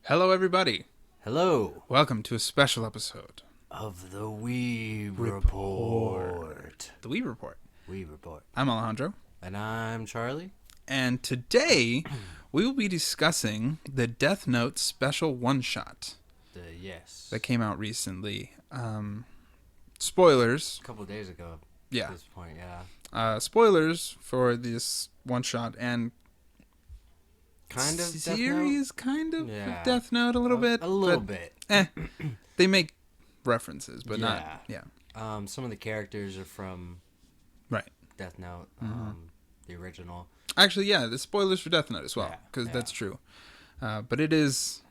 Hello, everybody. Hello. Welcome to a special episode Of the Weeb Report. The Weeb Report. Weeb Report. I'm Alejandro. And I'm Charlie. And today, we will be discussing the Death Note special one-shot Yes. that came out recently. Spoilers. A couple days ago. Yeah. At this point, yeah. Spoilers for this one-shot and Kind of series, kind of Yeah. Death Note a little bit. A little bit. They make references, but Yeah. not. Yeah. Some of the characters are from Right. Death Note, the original. Actually, yeah, the spoilers for Death Note as well, Yeah, because yeah. that's true. But this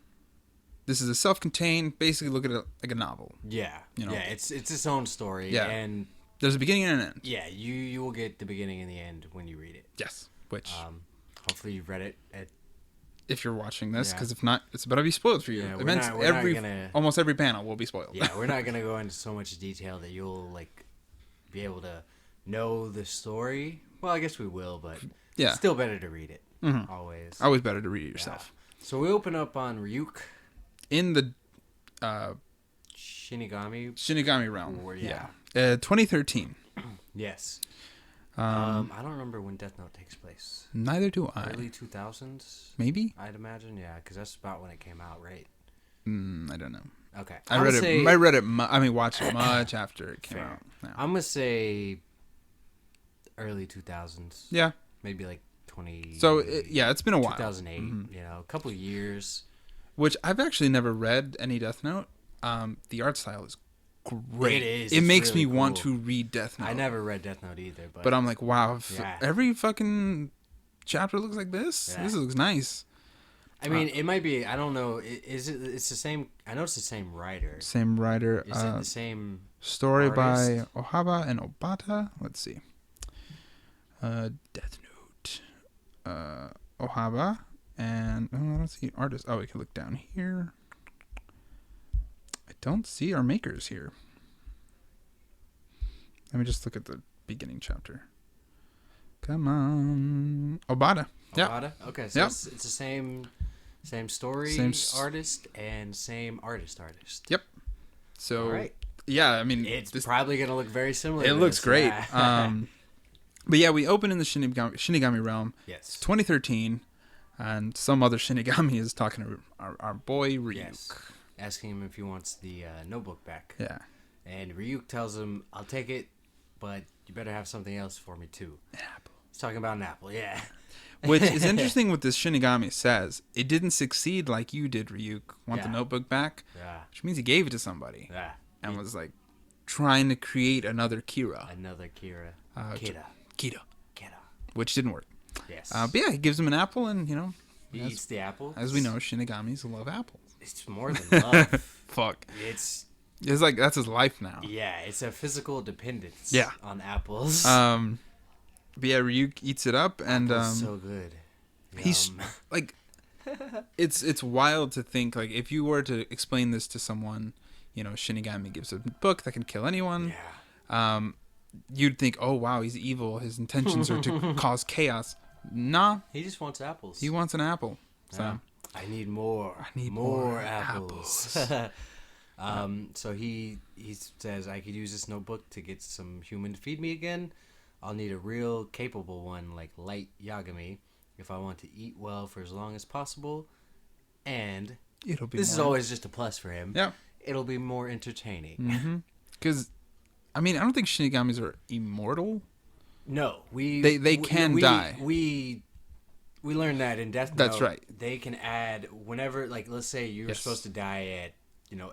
is a self-contained, basically look at it like a novel. Yeah. You know? Yeah, it's its own story. Yeah. And There's a beginning and an end. yeah, you will get the beginning and the end when you read it. Yes. Which, Hopefully you've read it if you're watching this, Yeah. because if not, it's about to be spoiled for you. Yeah, Events, we're not gonna- almost every panel will be spoiled. Yeah, we're not gonna go into so much detail that you'll be able to know the story. Well, I guess we will, but Yeah. it's still better to read it. Mhm. Always. Always better to read it yourself. Yeah. So we open up on Ryuk In the Shinigami. Shinigami realm. Or, yeah. 2013. Yes. I don't remember when Death Note takes place. Neither do I. Early 2000s, Maybe? I'd imagine. Yeah, because that's about when it came out, right? I don't know. Okay. I watched it much after it came Fair. out. Yeah. I'm gonna say early 2000s. Yeah. Maybe like 20. So, it's been a while. 2008. You know, a couple of years. Which I've actually never read any Death Note. The art style is great. It is. It It's makes really me want cool. to read Death Note. I never read Death Note either, But I'm like, wow, Yeah. every fucking chapter looks like this. Yeah. This looks nice. I mean, it might be. I don't know. Is it? It's the same. I know it's the same writer. Same writer. Is it the same? Story artist? by Ohaba and Obata. Let's see. Death Note. Ohaba and let's see artist. Oh, we can look down here. I don't see our makers here. Let me just look at the beginning chapter. Come on, Obata. Yeah. Okada? Okay, so Yep. it's the same story artist and same artist. Yep. So, All right. yeah, I mean, It's probably gonna look very similar. it to looks this. great. Yeah. But yeah, we open in the Shinigami realm. Yes. 2013, and some other Shinigami is talking to our boy Ryuk. Yes. Asking him if he wants the notebook back. Yeah. And Ryuk tells him, "I'll take it, but you better have something else for me too." An apple. He's talking about an apple. Yeah. Which is interesting what this Shinigami says. It didn't succeed like you did, Ryuk. Want the Yeah. notebook back? Yeah. Which means he gave it to somebody. Yeah. And was like trying to create another Kira. Another Kira. Kira. Kira. Which didn't work. Yes. But yeah, he gives him an apple and, He eats the apple. as we know, Shinigamis love apples. It's more than love. Fuck. It's like, that's his life now. yeah, it's a physical dependence. Yeah. On apples. But yeah, Ryuk eats it up and Apples so good. he's Yum. like, it's wild to think, like, if you were to explain this to someone, Shinigami gives a book that can kill anyone. Yeah. You'd think, oh wow, he's evil. His intentions are to cause chaos. Nah, He just wants apples. he wants an apple. So Yeah. I need more. I need more more apples. So he says, I could use this notebook to get some human to feed me again. I'll need a real capable one like Light Yagami if I want to eat well for as long as possible. And it'll be. this is more. always just a plus for him. Yeah. It'll be more entertaining. Because, I mean, I don't think Shinigamis are immortal. No, They can die. We learned that in Death Note. That's right. They can add whenever, like, let's say you're Yes. supposed to die at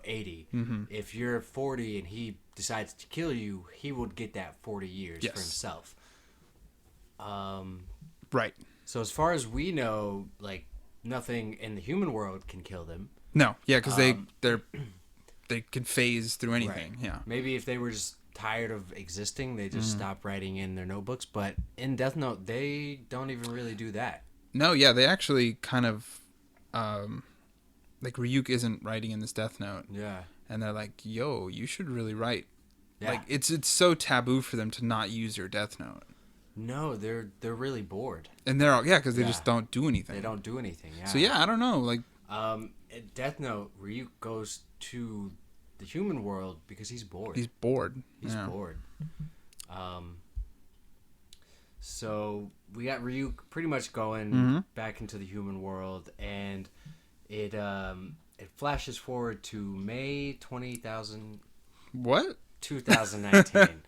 80. If you're 40 and he decides to kill you, he would get that 40 years Yes. for himself. Right. So as far as we know, like, nothing in the human world can kill them. No. Yeah, because they can phase through anything. Right. Yeah. Maybe if they were just tired of existing, they just stop writing in their notebooks. But in Death Note, they don't even really do that. No. Yeah. They actually kind of, like Ryuk isn't writing in this Death Note, Yeah. and they're like, "Yo, you should really write." Yeah. Like it's so taboo for them to not use your Death Note. No, they're really bored. And they're all, because they Yeah. just don't do anything. They don't do anything. Yeah. So yeah, I don't know. Like, Death Note, Ryuk goes to the human world because he's bored. He's bored. He's bored. So we got Ryuk pretty much going back into the human world, and it flashes forward to May 20,000. What? 2019.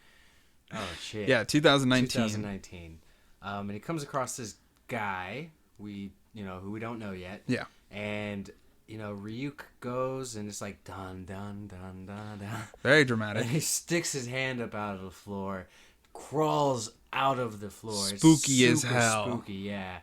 Oh shit. Yeah, 2019. 2019. And he comes across this guy who we don't know yet. Yeah. And Ryuk goes and it's like dun dun dun dun dun. Very dramatic. And he sticks his hand up out of the floor, crawls out of the floor. Spooky it's as hell. Spooky, yeah.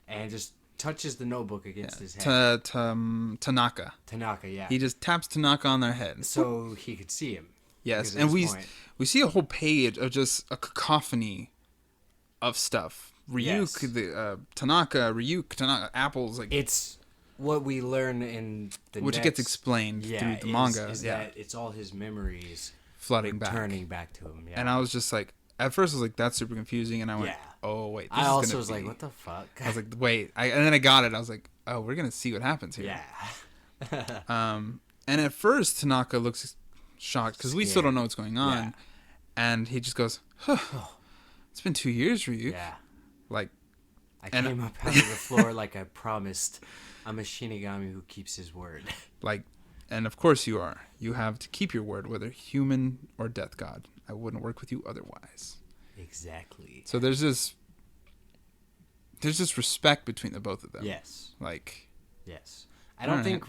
And just touches the notebook against his head. Tanaka. Tanaka, yeah. He just taps Tanaka on their head. So he could see him. Yes, and we see a whole page of just a cacophony of stuff. Ryuk, Tanaka, apples. Like it's what we learn in the which gets explained through the manga. Is that it's all his memories flooding back, turning back to him. Yeah. And I was just like, at first I was like, that's super confusing, and I went, oh wait. I also was like, what the fuck? I was like, wait, and then I got it. I was like, oh, we're gonna see what happens here. Yeah. And at first Tanaka looks shocked because we still don't know what's going on, and he just goes, it's been 2 years, Ryuk. Yeah. Like, I came up out of the floor like I promised. I'm a Shinigami who keeps his word. Like, and of course you are. You have to keep your word, whether human or death god. I wouldn't work with you otherwise. Exactly. So there's this respect between the both of them. Yes. Like. Yes. I don't think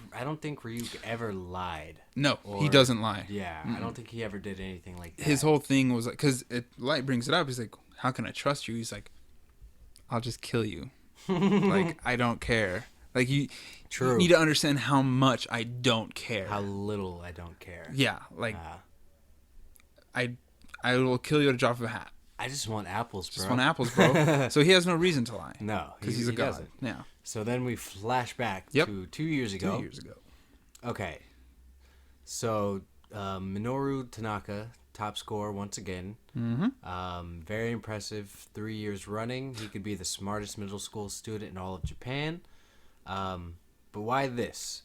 Ryuk ever lied. No, he doesn't lie. Yeah, I don't think he ever did anything like that. His whole thing was like, because Light brings it up. He's like, "How can I trust you?" He's like, "I'll just kill you." Like, I don't care. Like you need to understand how much I don't care. How little I don't care. Yeah, like I will kill you at a drop of a hat. I just want apples, bro. Just want apples, bro. So he has no reason to lie. No, because he's a god. Doesn't. Yeah. So then we flash back to 2 years ago. 2 years ago. Okay. So Minoru Tanaka, top score once again. Mm-hmm. Very impressive. 3 years running. He could be the smartest middle school student in all of Japan. But why this?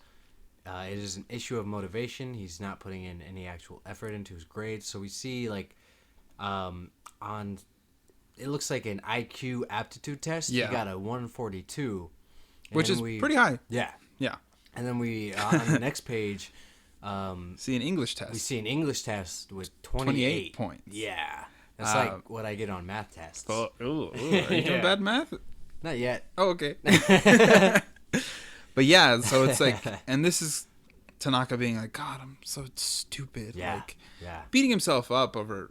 It is an issue of motivation. He's not putting in any actual effort into his grades. So we see on it looks like an IQ aptitude test. Yeah. He got a 142. Which is pretty high. Yeah. Yeah. And then we, on the next page, see an English test. We see an English test with 28 points. Yeah. That's like what I get on math tests. Are you doing bad math? Not yet. Oh, okay. But yeah, so it's like, and this is Tanaka being like, God, I'm so stupid. Yeah. Like, yeah. beating himself up over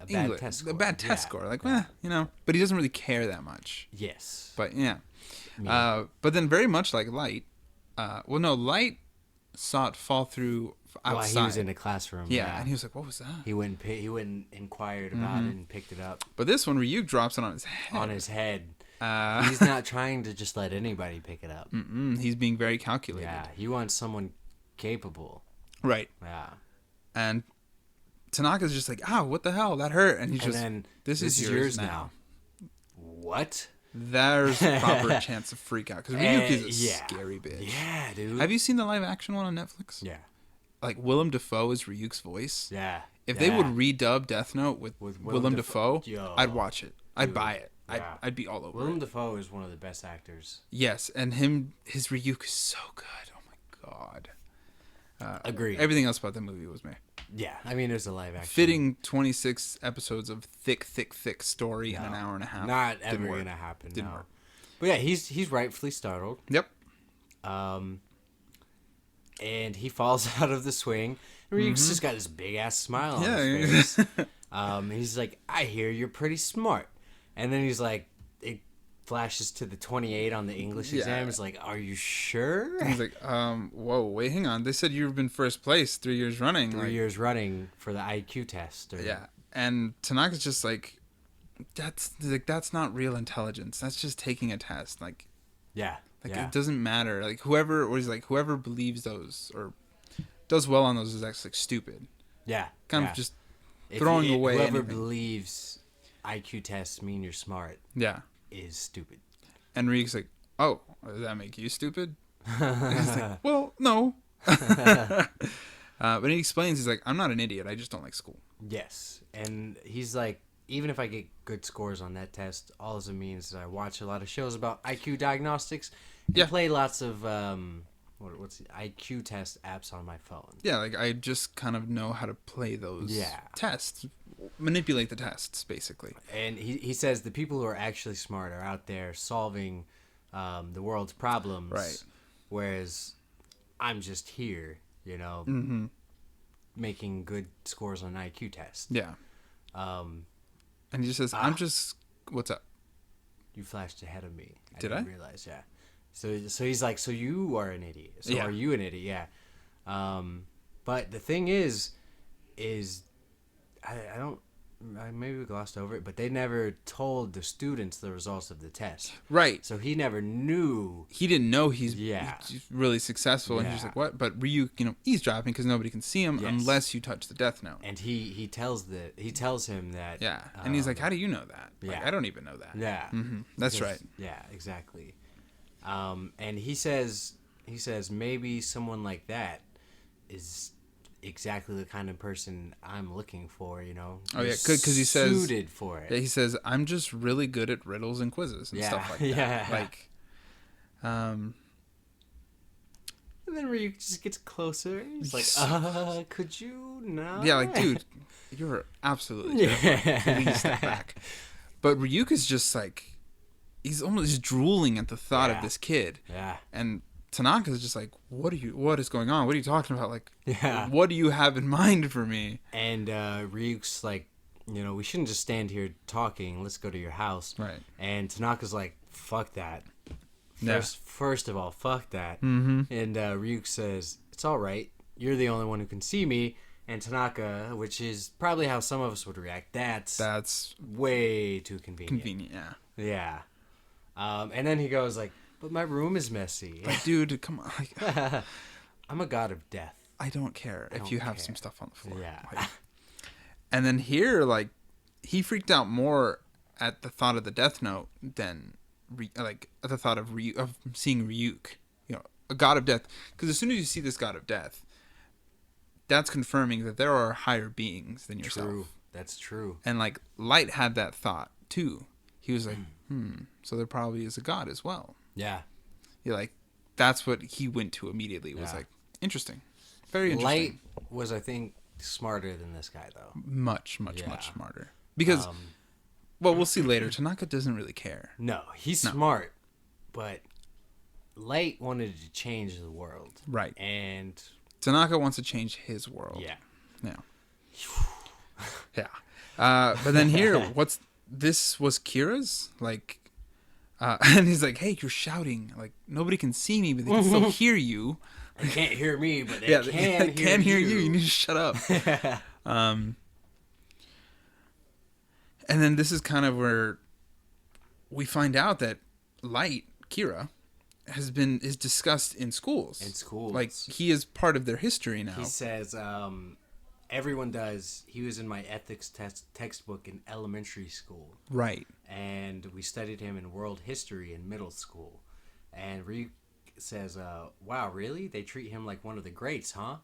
a bad test score. A bad test score. Like, but he doesn't really care that much. Yes. But yeah. But then very much like Light, Light saw it fall through outside. He was in a classroom. Yeah, and he was like, what was that? He went and inquired about it and picked it up. But this one, Ryuk drops it on his head. On his head. He's not trying to just let anybody pick it up. He's being very calculated. Yeah, he wants someone capable. Right. Yeah. And Tanaka's just like, what the hell? That hurt. And he's this is yours now. What? There's a proper chance of freak out. Because Ryuk is a scary bitch. Yeah, dude. Have you seen the live action one on Netflix? Yeah. Like, Willem Dafoe is Ryuk's voice. Yeah. If they would redub Death Note with Willem Dafoe, I'd watch it. I'd buy it. Yeah. I'd be all over Willem Dafoe is one of the best actors. Yes, and his Ryuk is so good. Oh my god. Agreed. Everything else about the movie was me. Yeah, I mean, there's a live action. Fitting 26 episodes of thick story in an hour and a half. Not ever going to happen, Didn't work. But yeah, he's rightfully startled. Yep. And he falls out of the swing. Ryuk's just got this big-ass smile on his face. He's like, I hear you're pretty smart. And then he's like, it flashes to the 28 on the English exam. It's like, are you sure? And he's like, whoa, wait, hang on. They said you've been first place 3 years running. 3 years running for the IQ test. Yeah. And Tanaka's just like, that's not real intelligence. That's just taking a test. Like, it doesn't matter. Like, whoever believes those or does well on those is actually stupid. Yeah. Kind of just throwing away whoever anything. believes IQ tests mean you're smart is stupid. And Ryuk's like, oh, does that make you stupid? And he's like, well, no. But he explains, he's like, I'm not an idiot. I just don't like school. Yes. And he's like, even if I get good scores on that test, all it means is I watch a lot of shows about IQ diagnostics and play lots of what's the IQ test apps on my phone. Yeah, like I just kind of know how to play those tests, manipulate the tests, basically. And he says the people who are actually smart are out there solving the world's problems, right? Whereas I'm just here, you know, making good scores on an IQ test. Yeah. And he just says, I'm just, what's up? You flashed ahead of me. Did I didn't realize, yeah. So he's like, so you are an idiot. So are you an idiot? Yeah. But the thing is I maybe glossed over it, but they never told the students the results of the test. Right. So he never knew. He didn't know he's really successful, and he's like, what? But Ryuk, eavesdropping because nobody can see him unless you touch the death note. And he tells him that. Yeah. And he's like, how do you know that? Like, I don't even know that. Yeah. Mm-hmm. That's right. Yeah, exactly. And he says maybe someone like that is exactly the kind of person I'm looking for, you know. Oh yeah, because he says suited for it. Yeah, he says I'm just really good at riddles and quizzes and stuff like that. Yeah. Like, and then Ryuk just gets closer. He's like, could you not? Yeah, like, dude, you're absolutely terrible. Please step back. But Ryuk is just like, he's almost drooling at the thought of this kid. Yeah. And Tanaka's just like, what is going on? What are you talking about? Like, what do you have in mind for me? And Ryuk's like, we shouldn't just stand here talking. Let's go to your house. Right. And Tanaka's like, fuck that. First of all, fuck that. Mm-hmm. And Ryuk says, it's all right. You're the only one who can see me. And Tanaka, which is probably how some of us would react, that's way too convenient. Yeah. Yeah. And then he goes like, but my room is messy. Like, dude, come on. Like, I'm a god of death. I don't care if you have some stuff on the floor. Yeah. Like, and then here, like, he freaked out more at the thought of the Death Note than, like, at the thought of seeing Ryuk, a god of death. Because as soon as you see this god of death, that's confirming that there are higher beings than yourself. True. That's true. And, like, Light had that thought, too. He was like, so there probably is a god as well. Yeah. You're like, that's what he went to immediately. Was like, interesting. Very interesting. Light was, I think, smarter than this guy, though. Much smarter. Because, well, we'll see later. Tanaka doesn't really care. No, he's smart. But Light wanted to change the world. Right. And Tanaka wants to change his world. Yeah. Yeah. But then here, this was Kira's? Like, and he's like, hey, you're shouting. Like, nobody can see me, but they can still hear you. They can't hear me, but they can hear you. You need to shut up. And then this is kind of where we find out that Light, Kira, is discussed in schools. Like, he is part of their history now. He says, everyone does. He was in my ethics textbook in elementary school. Right. And we studied him in world history in middle school. And Ryuk says, wow, really? They treat him like one of the greats, huh?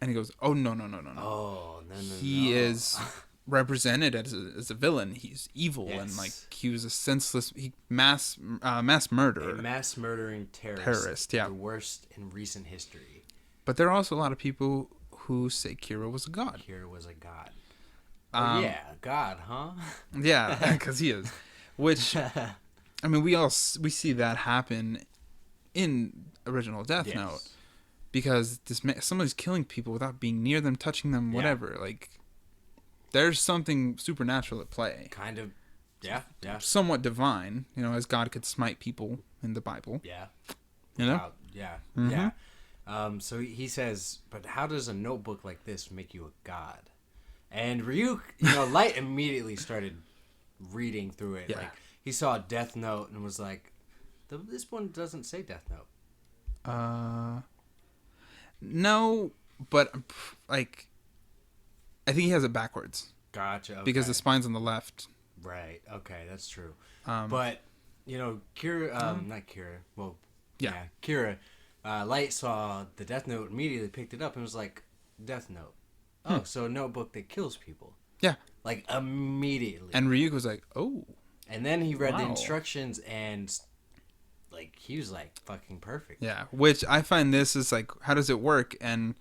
And he goes, oh, no. Oh, no. He is represented as a villain. He's evil, and like he was a senseless mass murderer. A mass murdering terrorist, yeah. The worst in recent history. But there are also a lot of people who say Kira was a god. Yeah, God, huh? Yeah, because he is. Which, I mean, we see that happen in original Death Note, because somebody's killing people without being near them, touching them, whatever. Like, there's something supernatural at play. Kind of, yeah. Somewhat divine, as God could smite people in the Bible. Yeah. Yeah. Mm-hmm. Yeah. So he says, but how does a notebook like this make you a god? And Ryuk, Light immediately started reading through it. Yeah. Like, he saw Death Note and was like, this one doesn't say Death Note. No, but like, I think he has it backwards. Gotcha. Okay. Because the spine's on the left. Right. Okay, that's true. But Kira, not Kira. Well, Kira Light saw the Death Note, immediately picked it up and was like, Death Note. Oh, so a notebook that kills people. Yeah. Like, immediately. And Ryuk was like, oh. And then he read the instructions and, like, he was like, fucking perfect. Yeah, which I find this is like, how does it work? And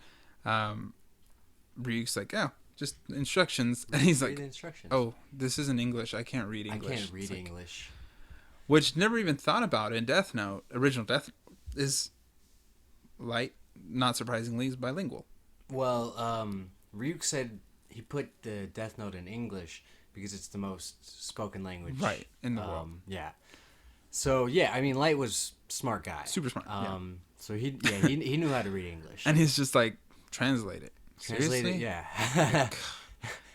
Ryuk's like, oh, just instructions. And he's like, oh, this isn't English. I can't read English. I can't read English. Which never even thought about in Death Note. Original Death is Light, not surprisingly, is bilingual. Well, Ryuk said he put the Death Note in English because it's the most spoken language. Right, in the world. Yeah. So, yeah, I mean, Light was smart guy. Super smart, So, he knew how to read English. And he's just like, translate it. Translate it, yeah.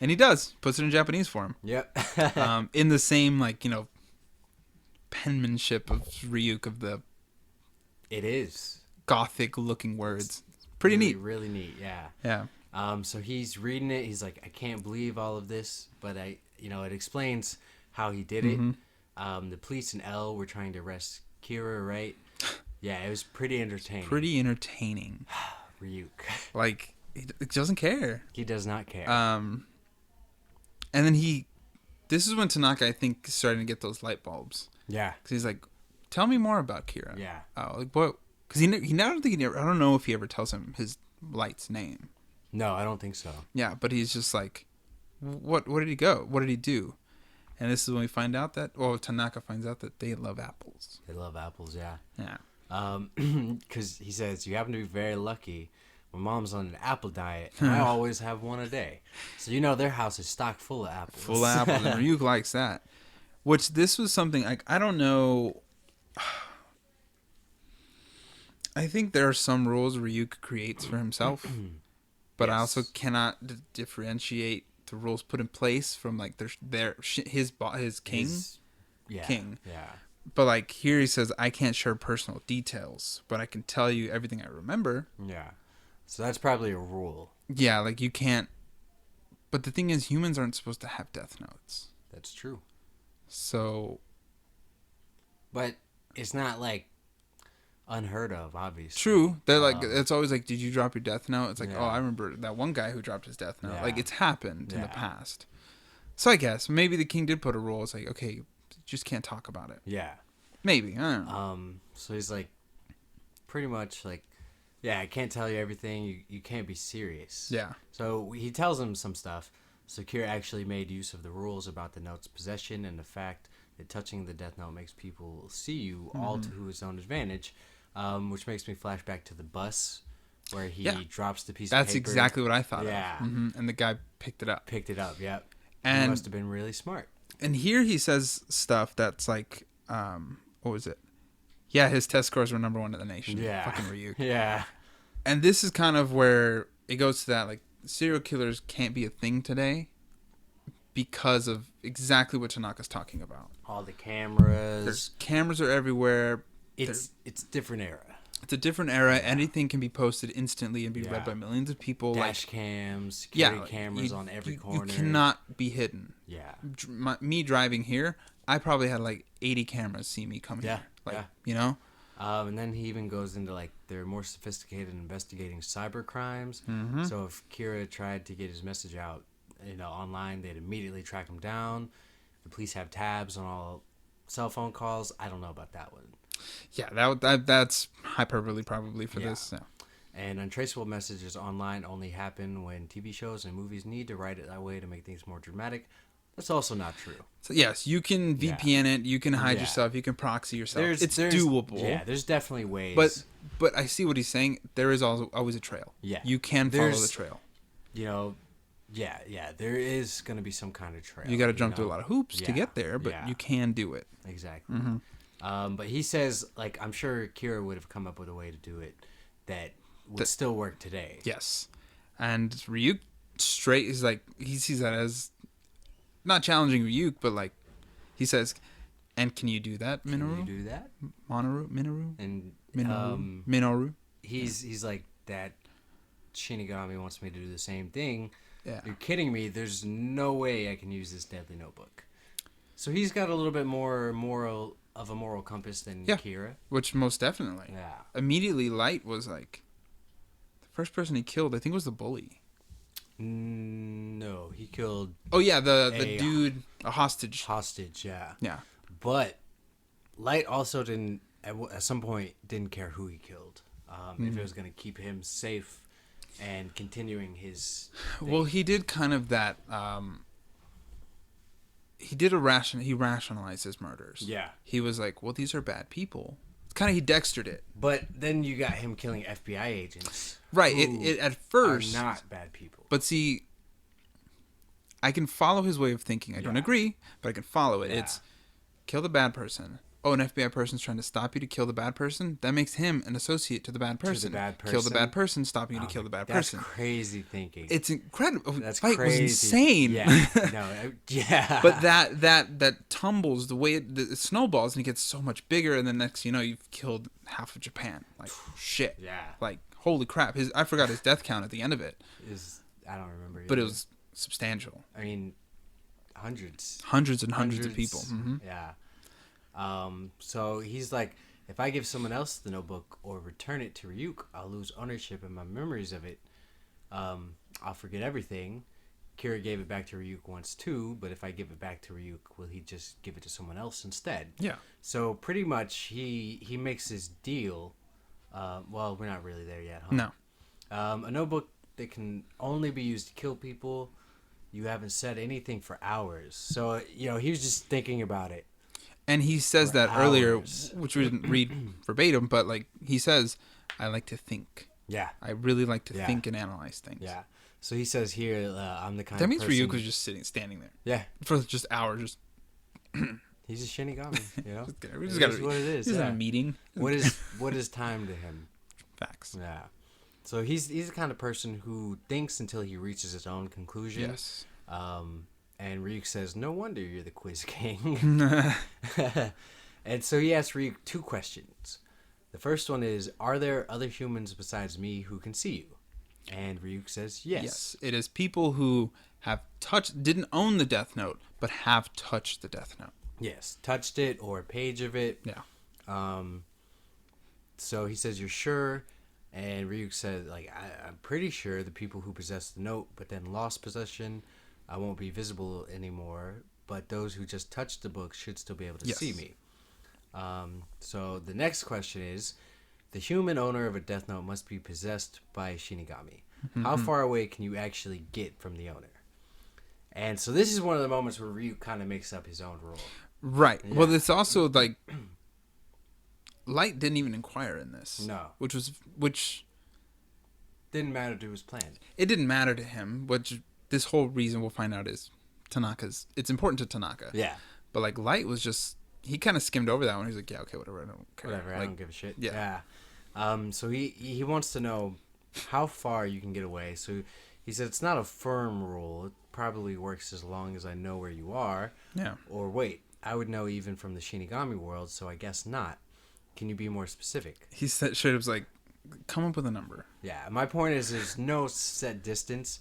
And he does. Puts it in Japanese for him. Yep. In the same, like, you know, penmanship of Ryuk of the... It is. Gothic-looking words. Pretty really, neat. Really neat, yeah. Yeah. So he's reading it. He's like, I can't believe all of this, but it explains how he did it. The police in L were trying to arrest Kira, right? Yeah, it was pretty entertaining. Ryuk. Like, he doesn't care. He does not care. And then this is when Tanaka, I think, is starting to get those light bulbs. Yeah. Because he's like, tell me more about Kira. Yeah. Like, what? Because I don't know if he ever tells him his Light's name. No, I don't think so. Yeah, but he's just like, where did he go? What did he do? And this is when we find out Tanaka finds out that they love apples. They love apples, yeah. Yeah. Because he says, you happen to be very lucky. My mom's on an apple diet, and I always have one a day. So their house is stocked full of apples. Full of apples, and Ryuk likes that. Which, this was something, like, I don't know... I think there are some rules Ryuk creates for himself, but yes. I also cannot differentiate the rules put in place from like his king. King. Yeah. But like here he says, I can't share personal details, but I can tell you everything I remember. Yeah. So that's probably a rule. Yeah, like you can't. But the thing is, humans aren't supposed to have death notes. That's true. So. But it's not like unheard of, obviously. True. They're like, it's always like, did you drop your death note? It's like, oh, I remember that one guy who dropped his death note. Yeah. Like, it's happened in the past. So I guess maybe the king did put a rule. It's like, okay, you just can't talk about it. Yeah. Maybe. I don't know. So he's like, pretty much like, yeah, I can't tell you everything. You can't be serious. Yeah. So he tells him some stuff. So Kira actually made use of the rules about the note's possession and the fact that touching the death note makes people see you all to his own advantage. Which makes me flash back to the bus where he drops the piece of paper. That's exactly what I thought of. And the guy picked it up. Yep. And he must have been really smart. And here he says stuff that's like, what was it? Yeah, his test scores were number 1 in the nation. Yeah. Fucking Ryuk. Yeah. And this is kind of where it goes to that, like, serial killers can't be a thing today because of exactly what Tanaka's talking about. All the cameras. Cameras are everywhere. It's a different era. It's a different era. Yeah. Anything can be posted instantly and be read by millions of people. Dash cams, security cameras on every corner. You cannot be hidden. Yeah. Me driving here, I probably had like 80 cameras see me come here. Like, you know? And then he even goes into like they're more sophisticated in investigating cyber crimes. Mm-hmm. So if Kira tried to get his message out, online, they'd immediately track him down. The police have tabs on all cell phone calls. I don't know about that one. Yeah, that's hyperbole probably for this. Yeah. And untraceable messages online only happen when TV shows and movies need to write it that way to make things more dramatic. That's also not true. So yes, you can VPN it, you can hide yourself, you can proxy yourself. It's doable. Yeah, there's definitely ways. But I see what he's saying. There is always a trail. Yeah. You can follow the trail. There is going to be some kind of trail. You got to jump through a lot of hoops to get there, but you can do it. Exactly. Mm-hmm. But he says, like, I'm sure Kira would have come up with a way to do it that would still work today. Yes. And Ryuk is like, he sees that as not challenging Ryuk, but like, he says, and can you do that, Minoru? Can you do that? Minoru? And Minoru? He's like, that Shinigami wants me to do the same thing. Yeah. You're kidding me. There's no way I can use this deadly notebook. So he's got a little bit more moral of a moral compass than Kira. Which most definitely. Yeah. Immediately, Light was like the first person he killed. I think was the bully. No, he killed. Oh yeah, the dude, a hostage. Hostage, yeah. Yeah. But Light also didn't at some point didn't care who he killed. If it was going to keep him safe and continuing his thing. Well, he did kind of that. He rationalized his murders. Yeah. He was like, well, these are bad people. It's kind of, he Dextered it. But then you got him killing FBI agents. Right. It at first are not bad people. But see, I can follow his way of thinking. I don't agree, but I can follow it. Yeah. It's kill the bad person. Oh, an FBI person's trying to stop you to kill the bad person? That makes him an associate to the bad person. Kill the bad person, stopping you to kill the bad person. That's crazy thinking. It's incredible. That's fight crazy. Was insane. Yeah. Yeah. But that tumbles the way it snowballs, and it gets so much bigger, and then next you know you've killed half of Japan. Like shit. Yeah. Like holy crap. I forgot his death count at the end of it. I don't remember. But it was substantial. I mean, hundreds and hundreds of people. Mm-hmm. Yeah. So he's like, if I give someone else the notebook or return it to Ryuk, I'll lose ownership and my memories of it. I'll forget everything. Kira gave it back to Ryuk once too, but if I give it back to Ryuk, will he just give it to someone else instead? Yeah. So pretty much he makes this deal. Well, we're not really there yet, huh? No. A notebook that can only be used to kill people. You haven't said anything for hours. So, he was just thinking about it. And he says that earlier, which we didn't read verbatim, but like he says, I like to think. Yeah. I really like to think and analyze things. Yeah. So he says here, I'm the kind that of means person... Ryuk was just standing there. Yeah. For just hours. He's a Shinigami, We just got what it is. He's in a meeting. What is time to him? Facts. Yeah. So he's the kind of person who thinks until he reaches his own conclusion. Yes. And Ryuk says, no wonder you're the quiz king. And so he asks Ryuk 2 questions. The first one is, are there other humans besides me who can see you? And Ryuk says, yes. Yes. It is people who have didn't own the Death Note, but have touched the Death Note. Yes. Touched it or a page of it. Yeah. So he says, you're sure? And Ryuk said, I'm pretty sure the people who possessed the note but then lost possession, I won't be visible anymore, but those who just touched the book should still be able to see me. So the next question is, the human owner of a Death Note must be possessed by a Shinigami. Mm-hmm. How far away can you actually get from the owner? And so this is one of the moments where Ryuk kind of makes up his own rule. Right. Yeah. Well, it's also like Light didn't even inquire in this. No. Which didn't matter to his plan. It didn't matter to him, which this whole reason we'll find out is it's important to Tanaka. Yeah. But like Light was just, he kind of skimmed over that one. He's like, yeah, okay, whatever. I don't care. Whatever. I don't give a shit. Yeah. So he wants to know how far you can get away. So he said it's not a firm rule. It probably works as long as I know where you are. Yeah. Or wait, I would know even from the Shinigami world, so I guess not. Can you be more specific? He said, straight up was like, come up with a number. Yeah. My point is there's no set distance.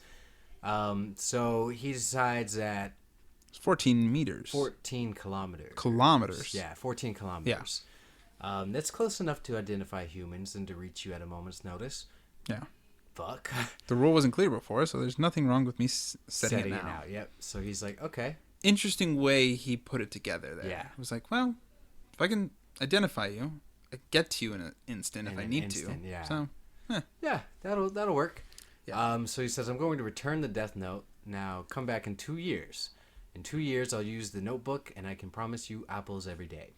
So he decides that 14 meters. 14 kilometers. Kilometers. Yeah, 14 kilometers. Yeah. That's close enough to identify humans and to reach you at a moment's notice. Yeah. Fuck. The rule wasn't clear before, so there's nothing wrong with me setting it now. Yep. So he's like, okay. Interesting way he put it together there. Yeah. It was like, well, if I can identify you, I get to you in an instant if I need to. Yeah. So, yeah, that'll work. Yeah. So he says, I'm going to return the Death Note. Now come back in 2 years. In 2 years, I'll use the notebook, and I can promise you apples every day.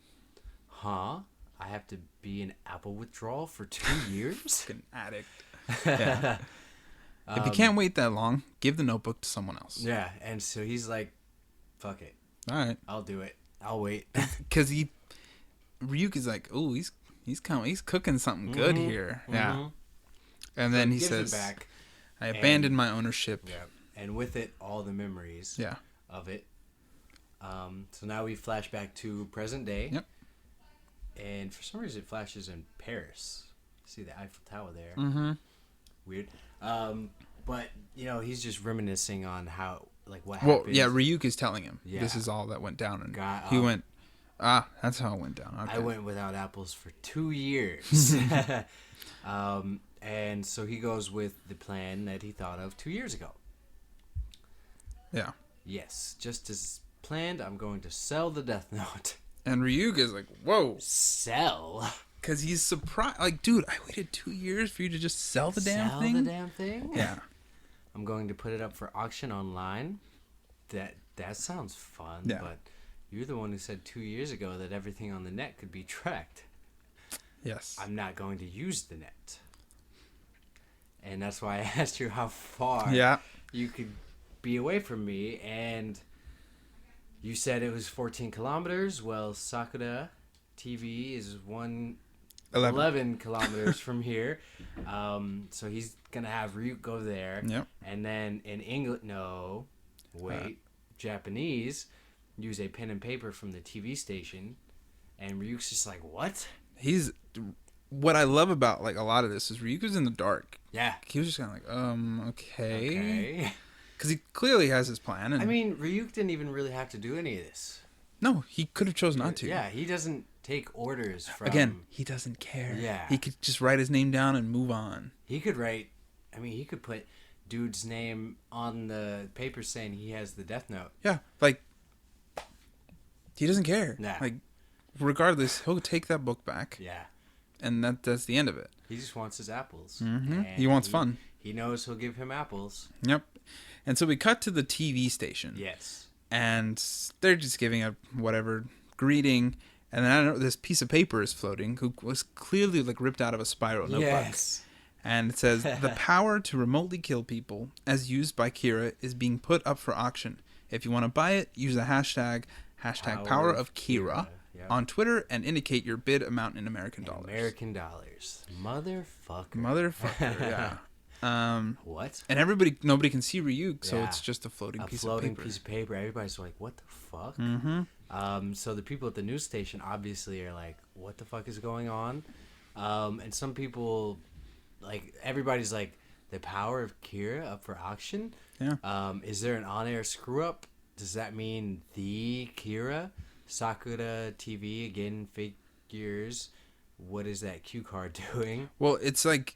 Huh? I have to be in apple withdrawal for 2 years? Fucking addict. Yeah. If you can't wait that long, give the notebook to someone else. Yeah, and so he's like, fuck it. All right. I'll do it. I'll wait. Because Ryuk is like, oh, he's cooking something good here. Mm-hmm. Yeah. And then he says, back, I abandoned my ownership. Yeah. And with it, all the memories of it. So now we flash back to present day. Yep. And for some reason, it flashes in Paris. See the Eiffel Tower there. Mm-hmm. Weird. But, he's just reminiscing on how, what happened. Well, yeah, Ryuk is telling him this is all that went down. And he went, That's how it went down. Okay. I went without apples for 2 years. And so he goes with the plan that he thought of 2 years ago. Yeah. Yes, just as planned, I'm going to sell the Death Note. And Ryuk is like, whoa. Sell? Because he's surprised. Like, dude, I waited 2 years for you to just sell the damn thing? Sell the damn thing? Yeah. I'm going to put it up for auction online. That sounds fun, but you're the one who said 2 years ago that everything on the net could be tracked. Yes. I'm not going to use the net. And that's why I asked you how far you could be away from me, and you said it was 14 kilometers. Well, Sakura TV is 11 kilometers from here. So he's going to have Ryuk go there. Yep. And then in English, Japanese, use a pen and paper from the TV station. And Ryuk's just like, what? What I love about like a lot of this is Ryuk was in the dark. Yeah. He was just kind of like, okay. Because he clearly has his plan. And, I mean, Ryuk didn't even really have to do any of this. No, he could have chosen not to. Yeah, he doesn't take orders from... Again, he doesn't care. Yeah. He could just write his name down and move on. He could put dude's name on the paper saying he has the Death Note. Yeah, like, he doesn't care. Nah. Like, regardless, he'll take that book back. Yeah. And that's the end of it. He just wants his apples. Mm-hmm. He wants fun. He knows he'll give him apples. Yep. And so we cut to the TV station. Yes. And they're just giving a whatever greeting. And then I don't know, this piece of paper is floating, who was clearly like ripped out of a spiral notebook. Yes. And it says, the power to remotely kill people, as used by Kira, is being put up for auction. If you want to buy it, use the hashtag power of Kira. Yep. On Twitter and indicate your bid amount in American dollars. Motherfucker, yeah. What? And nobody can see Ryuk, so it's just a floating piece of paper. Everybody's like, what the fuck? Mm-hmm. So the people at the news station obviously are like, what the fuck is going on? And some people, like, everybody's like, the power of Kira up for auction? Yeah. Is there an on-air screw-up? Does that mean the Kira? Sakura TV again figures. What is that cue card doing? Well, it's like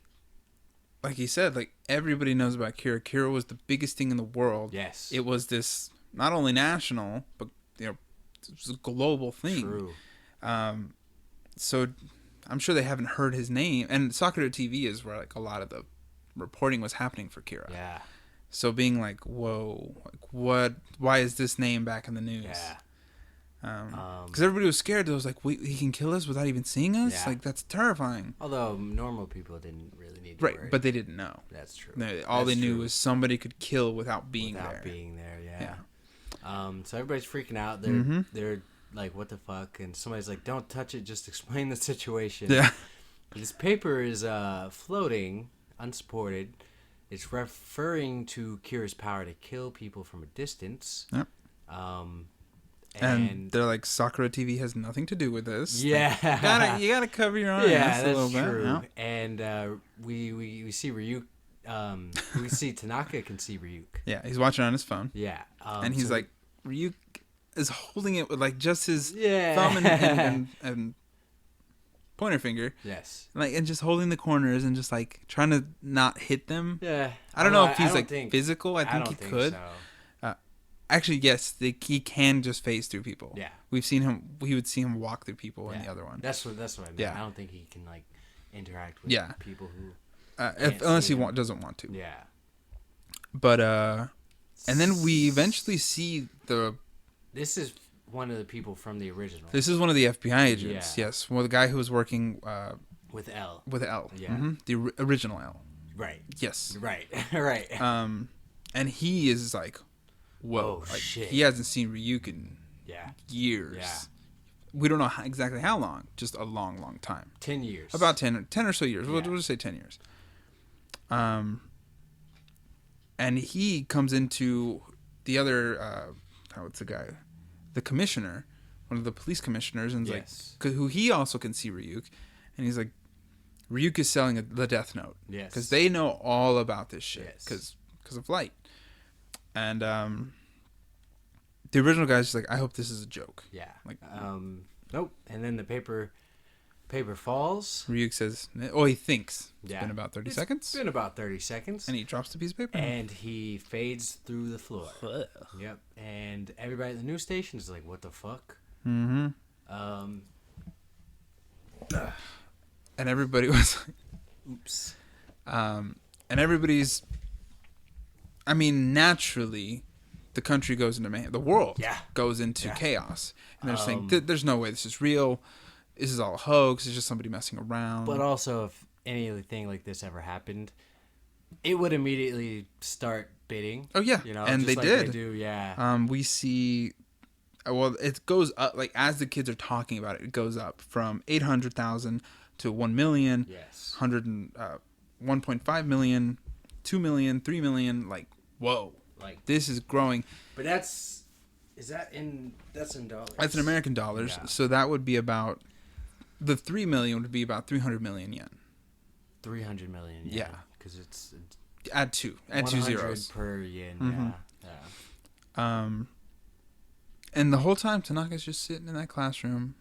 he said, like everybody knows about Kira. Kira was the biggest thing in the world. Yes, it was this not only national, but it was a global thing. True. So I'm sure they haven't heard his name, and Sakura TV is where like a lot of the reporting was happening for Kira. Yeah. So being like, whoa, like what? Why is this name back in the news? Yeah. Because everybody was scared. They was like, wait, he can kill us without even seeing us? Yeah. Like, that's terrifying. Although normal people didn't really need to worry. But they didn't know. That's true. All they knew was somebody could kill without being there. Yeah. So everybody's freaking out. They're like, what the fuck? And somebody's like, don't touch it. Just explain the situation. Yeah. This paper is floating, unsupported. It's referring to Kira's power to kill people from a distance. Yep. And they're like, Sakura TV has nothing to do with this. Yeah. You gotta cover your eyes a little bit. True. Yeah. And we see Ryuk. We see Tanaka can see Ryuk. Yeah, he's watching on his phone. Yeah. And he's like, Ryuk is holding it with like just his thumb and pointer finger. Yes. And just holding the corners and just like trying to not hit them. Yeah. I don't know if he's like physical. I think he could. So. Actually, yes, he can just phase through people. Yeah. We've seen him. We would see him walk through people in the other one. That's what I mean. Yeah. I don't think he can like interact with people who. Unless he doesn't want to. Yeah. But and then we eventually see the. This is one of the people from the original. This is one of the FBI agents. Yeah. Yes. Well, the guy who was working. With L. With L. Yeah. Mm-hmm. The original L. Right. Yes. Right. Right. And he is like, whoa! Like, shit. He hasn't seen Ryuk in years. Yeah. We don't know exactly how long. Just a long, long time. 10 years. About 10 or so years. Yeah. We'll just say 10 years. And he comes into the other, what's the guy? The commissioner, one of the police commissioners, and like, who he also can see Ryuk, and he's like, Ryuk is selling the Death Note. Yes. Because they know all about this shit. Because of Light. And the original guy's just like, I hope this is a joke. Yeah. Like, Nope. And then the paper falls. Ryuk says, oh, he thinks. It's been about 30 seconds. It's been about 30 seconds. And he drops the piece of paper. And he fades through the floor. Yep. And everybody at the news station is like, what the fuck? Mm-hmm. And everybody was like, oops. And everybody's, I mean, naturally, the country goes into mayhem. The world goes into chaos. And they're saying, there's no way this is real. This is all a hoax. It's just somebody messing around. But also, if anything like this ever happened, it would immediately start bidding. Oh, yeah. You know, and just they did. They do, yeah. We see, well, it goes up, like, as the kids are talking about it, it goes up from 800,000 to 1 million, yes. 1.5 million, 2 million, 3 million, like, whoa. Like, this is growing. But that's in dollars. That's in American dollars. Yeah. So that would be about, the 3 million would be about 300 million yen. 300 million yen. Yeah. Because it's... Add two zeros. Per yen, mm-hmm. Yeah. And the whole time, Tanaka's just sitting in that classroom,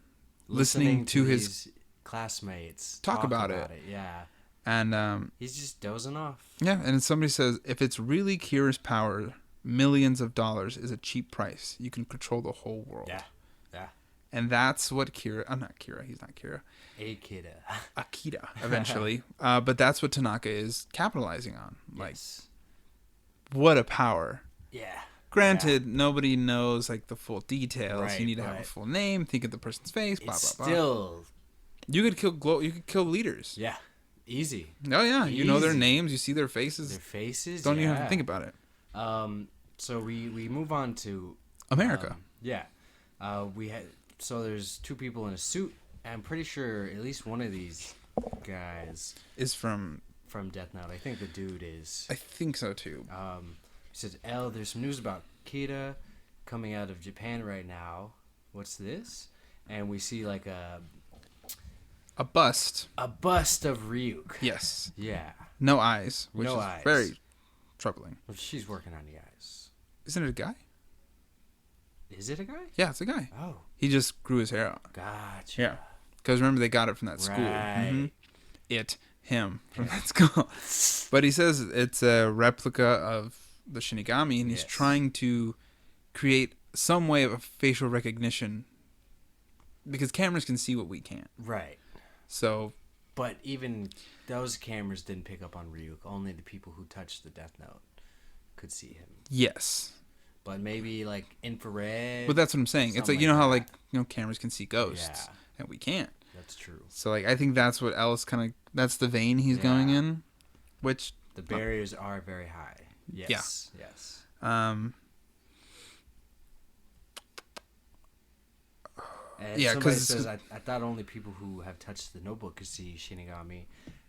listening to his classmates talk about it. Yeah. And he's just dozing off. Yeah, and somebody says, if it's really Kira's power, millions of dollars is a cheap price. You can control the whole world. Yeah. And that's what Kira... I'm not Kira. He's not Kira. Akira, eventually. But that's what Tanaka is capitalizing on. Like, yes. What a power. Yeah. Granted, nobody knows, like, the full details. Right, you need to have a full name, think of the person's face, blah, blah, blah. Still... You could kill leaders. Yeah. Easy. Oh, yeah. Easy. You know their names. You see their faces. Don't even have to think about it. So we move on to... America. We had... So there's two people in a suit. I'm pretty sure at least one of these guys is from Death Note. I think the dude is. I think so too. He says, there's some news about Kira coming out of Japan right now. What's this? And we see like a bust. A bust of Ryuk. Yes. Yeah. No eyes. Which no is eyes. Very troubling. Well, she's working on the eyes. Isn't it a guy? Is it a guy? Yeah, it's a guy. Oh. He just grew his hair out. Gotcha. Yeah. Because remember, they got it from that school. Right. Mm-hmm. Him from that school. But he says it's a replica of the Shinigami, and he's trying to create some way of facial recognition because cameras can see what we can't. Right. So. But even those cameras didn't pick up on Ryuk. Only the people who touched the Death Note could see him. Yes. But maybe like infrared. But that's what I'm saying. It's like, you know how like, cameras can see ghosts and we can't. That's true. So like, I think that's what Ellis that's the vein he's going in, which the barriers are very high. Yes. Yeah. Yes. Because says, I thought only people who have touched the notebook could see Shinigami,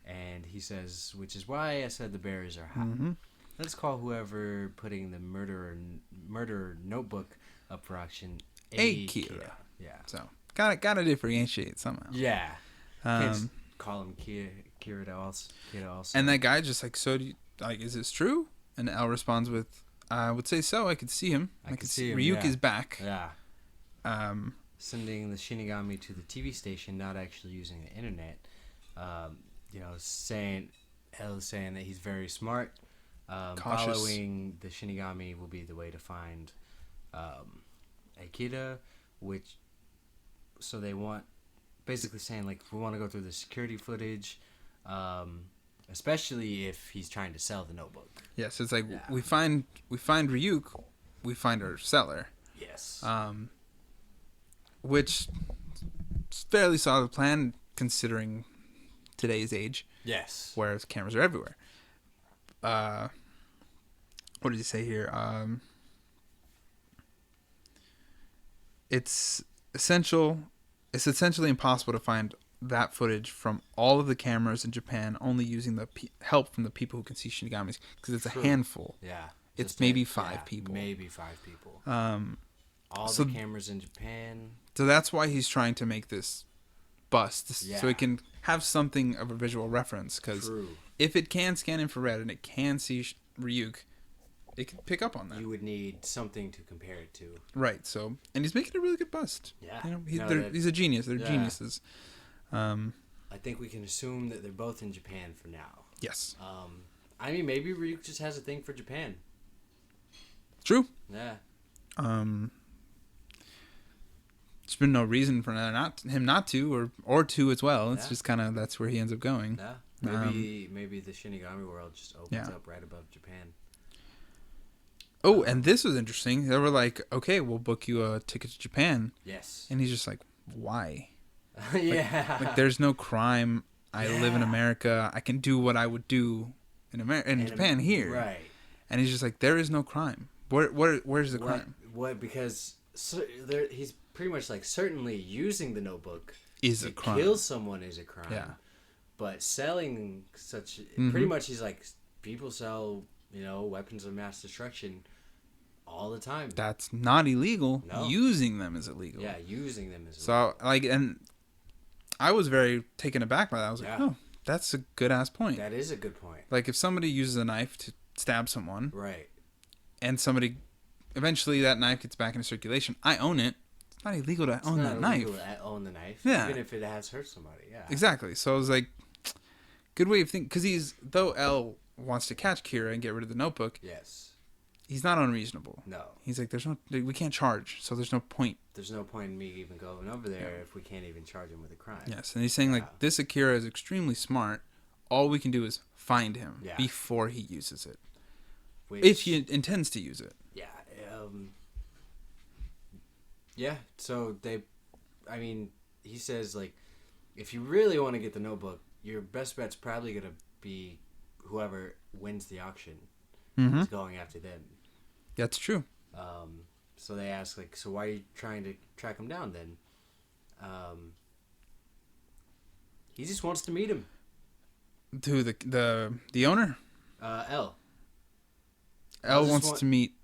and he says, which is why I said the barriers are high. Mm-hmm. Let's call whoever putting the murder notebook up for auction Kira. Yeah. So gotta differentiate somehow. Yeah. Can't just call him Kira also. And that guy just like, so do you, like, is this true? And L responds with, I would say so. I could see him. I could see him. Ryuk is back. Yeah. Sending the Shinigami to the TV station, not actually using the internet. Saying that he's very smart. Following the Shinigami will be the way to find Akira, so they want, basically saying like, we want to go through the security footage, especially if he's trying to sell the notebook. Yes, it's like we find Ryuk, we find our seller. Yes. Which is fairly solid plan considering today's age. Yes. Where cameras are everywhere. What did he say here? It's essentially impossible to find that footage from all of the cameras in Japan, only using the help from the people who can see Shinigamis, because it's a handful. Yeah. It's maybe five people. Maybe 5 people. All so, the cameras in Japan. So that's why he's trying to make this bust, so he can have something of a visual reference, because if it can scan infrared and it can see Ryuk, it could pick up on that. You would need something to compare it to. Right. So, and he's making a really good bust. Yeah. He's a genius. They're geniuses. I think we can assume that they're both in Japan for now. Yes. I mean, maybe Ryuk just has a thing for Japan. True. Yeah. There's been no reason for him not to, or to as well. It's just kind of that's where he ends up going. Yeah. Maybe the Shinigami world just opens up right above Japan. Oh, and this was interesting. They were like, "Okay, we'll book you a ticket to Japan." Yes. And he's just like, "Why?" Yeah. Like there's no crime. I live in America. I can do what I would do in Japan here. Right. And he's just like, there is no crime. Where's the crime? What? Because he's pretty much like certainly using the notebook is a crime. Kill someone is a crime. Yeah. But selling pretty much he's like, people sell, weapons of mass destruction all the time. That's not illegal. No. Using them is illegal. Yeah, using them is illegal. So and I was very taken aback by that. I was like, oh, that's a good ass point. That is a good point. Like if somebody uses a knife to stab someone, right, and somebody eventually that knife gets back into circulation, I own it. It's not illegal to own that knife. Own the knife, yeah, even if it has hurt somebody. Yeah, exactly. So I was like, good way of thinking, because though L wants to catch Kira and get rid of the notebook. Yes. He's not unreasonable. No. He's like, we can't charge, so there's no point. There's no point in me even going over there if we can't even charge him with a crime. Yes, and he's saying, like, this Akira is extremely smart. All we can do is find him before he uses it. If he intends to use it. Yeah. Yeah, so he says, like, if you really want to get the notebook, your best bet's probably going to be whoever wins the auction. Mm-hmm. Is going after them. That's true. So they ask, like, so why are you trying to track him down then? He just wants to meet him. To the owner? L. L wants to meet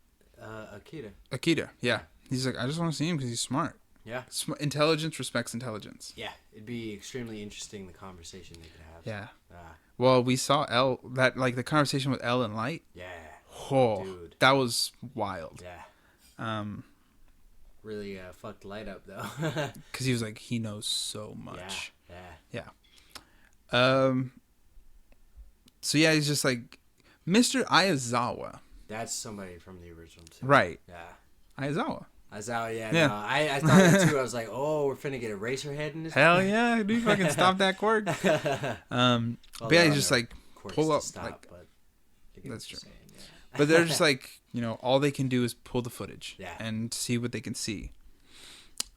Akira, yeah. He's like, I just want to see him because he's smart. Yeah. Intelligence respects intelligence. Yeah. It'd be extremely interesting, the conversation they could have. Yeah. Well, we saw L, the conversation with L and Light. Yeah. Oh, dude. That was wild. Yeah. Really fucked Light up, though. Because he was like, he knows so much. Yeah. So, yeah, he's just like, Mr. Aizawa. That's somebody from the original, too. Right. Yeah. Aizawa, yeah. No, I thought that, too. I was like, oh, we're finna get a Eraserhead in this. Hell yeah, dude, fucking stop that cord. But yeah, he's just like, pull up. That's true. Saying, yeah. But they're just like, all they can do is pull the footage and see what they can see.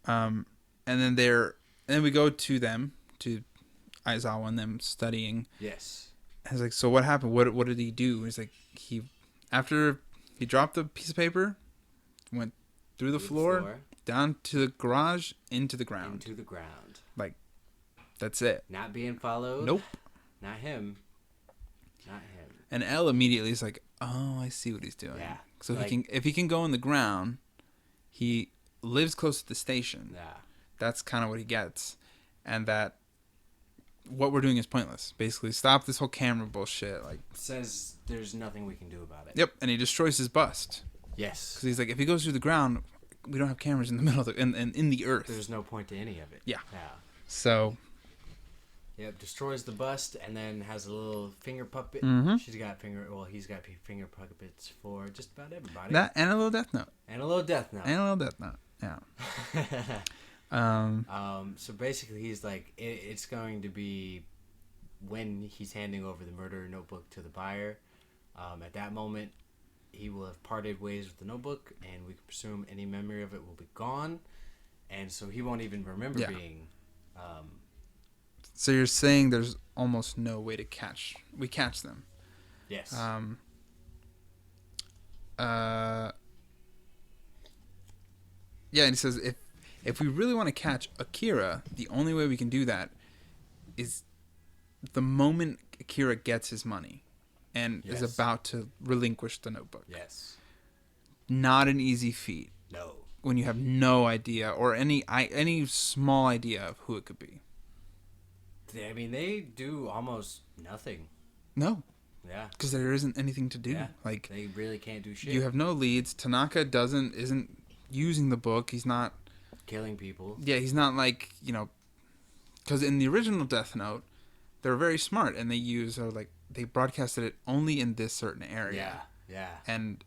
And then we go to them, to Aizawa and them studying. Yes. And it's like, so what happened? What did he do? He's like, after he dropped the piece of paper, went through the floor, down to the garage, into the ground. Like, that's it. Not being followed. Nope. Not him. And L immediately is like, oh, I see what he's doing. Yeah. So if he can go in the ground, he lives close to the station. Yeah. That's kind of what he gets. And that what we're doing is pointless. Basically, stop this whole camera bullshit. Like, says there's nothing we can do about it. Yep, and he destroys his bust. Yes. Because he's like, if he goes through the ground, we don't have cameras in the middle of in the earth. There's no point to any of it. Yeah. Yeah. So. Yep, destroys the bust and then has a little finger puppet. Mm-hmm. He's got finger puppets for just about everybody. That and a little death note. Yeah. So basically, he's like, it's going to be when he's handing over the murder notebook to the buyer. At that moment, he will have parted ways with the notebook, and we can presume any memory of it will be gone, and so he won't even remember being. So you're saying there's almost no way to catch them. Yes. Yeah, and he says if we really want to catch Akira, the only way we can do that is the moment Akira gets his money and is about to relinquish the notebook. Yes. Not an easy feat. No. When you have no idea or any small idea of who it could be. I mean, they do almost nothing. No. Yeah. Because there isn't anything to do. Yeah. Like, they really can't do shit. You have no leads. Tanaka isn't using the book. He's not killing people. Yeah, he's not like, because in the original Death Note, they're very smart and they broadcasted it only in this certain area. Yeah. And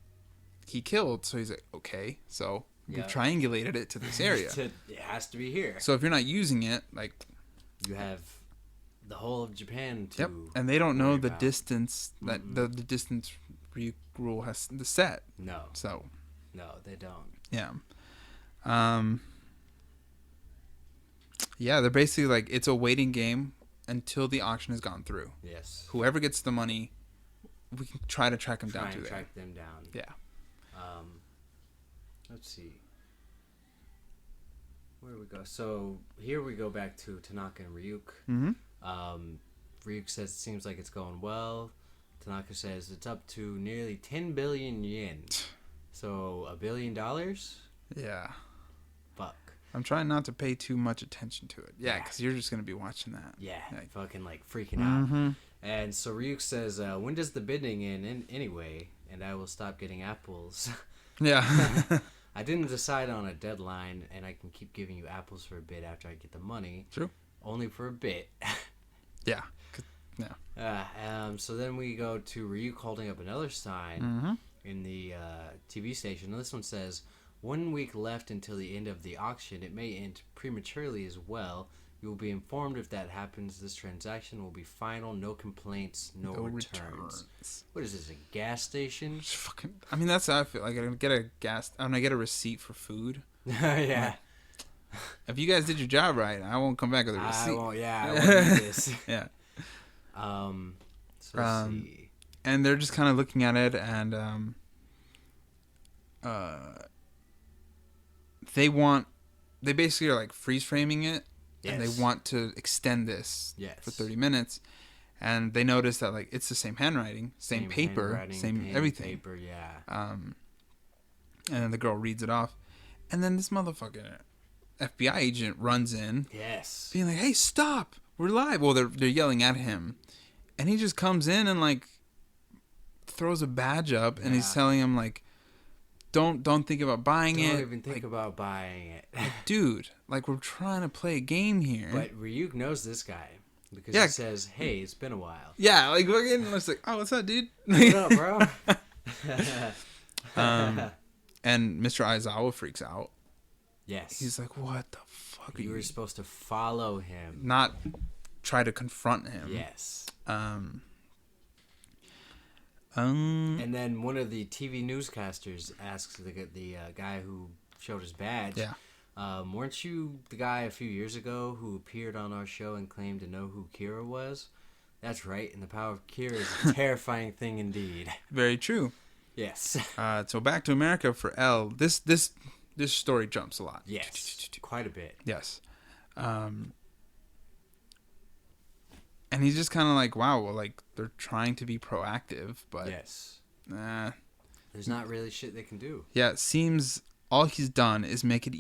he killed, so he's like, okay, so we triangulated it to this area. It has to be here. So if you're not using it, like, you have the whole of Japan to. Yep, and they don't know the distance that the distance Ryuk rule has the set. No. So. No, they don't. Yeah. Yeah, they're basically like, it's a waiting game until the auction has gone through. Yes. Whoever gets the money, we can try to track them down to there. Track them down. Yeah. Let's see. Where do we go? So here we go back to Tanaka and Ryuk. Mm-hmm. Ryuk says it seems like it's going well. Tanaka says it's up to nearly 10 billion yen. So $1 billion? Yeah. Fuck. I'm trying not to pay too much attention to it. Yeah, because you're just going to be watching that. Yeah, fucking freaking out. And so Ryuk says, when does the bidding end anyway? And I will stop getting apples. Yeah. I didn't decide on a deadline, and I can keep giving you apples for a bit after I get the money. True. Only for a bit. Yeah. Yeah. So then we go to Ryuk holding up another sign in the TV station. And this one says, 1 week left until the end of the auction. It may end prematurely as well. You will be informed if that happens. This transaction will be final. No complaints, no returns. What is this, a gas station? I mean, that's how I feel. Like, I get a receipt for food. Yeah. Like, if you guys did your job right, I won't come back with a receipt. I won't need this. Yeah. So let's see. And they're just kind of looking at it, and they basically are like freeze framing it. Yes. And they want to extend this for 30 minutes. And they notice that, like, it's the same handwriting, same paper, same everything. Paper, yeah. And then the girl reads it off. And then this motherfucking FBI agent runs in. Yes. Being like, hey, stop. We're live. Well, they're yelling at him. And he just comes in and, like, throws a badge up. And he's telling him, like, don't think about buying it. Don't even think about buying it. Like, dude, like, we're trying to play a game here. But Ryuk knows this guy because he says, hey, it's been a while. Yeah, like, fucking, it's like, oh, what's up, dude? What's up, bro? And Mr. Aizawa freaks out. Yes. He's like, what the fuck? You were supposed to follow him. Not try to confront him. Yes. And then one of the TV newscasters asks the guy who showed his badge, weren't you the guy a few years ago who appeared on our show and claimed to know who Kira was? That's right, and the power of Kira is a terrifying thing indeed. Very true. Yes. So back to America for L. This story jumps a lot. Yes, quite a bit. Yes. And he's just kind of like, wow, well, like, they're trying to be proactive, but... Yes. There's not really shit they can do. Yeah, it seems all he's done is make it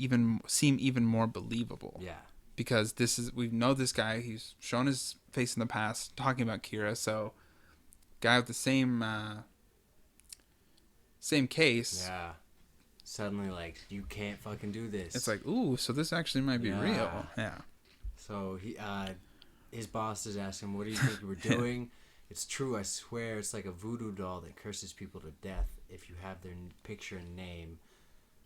seem even more believable. Yeah. Because we know this guy, he's shown his face in the past, talking about Kira, so... Guy with the same case. Yeah. Suddenly, like, you can't fucking do this. It's like, ooh, so this actually might be real. Yeah. So his boss is asking, what do you think you were doing? It's true, I swear. It's like a voodoo doll that curses people to death if you have their picture and name.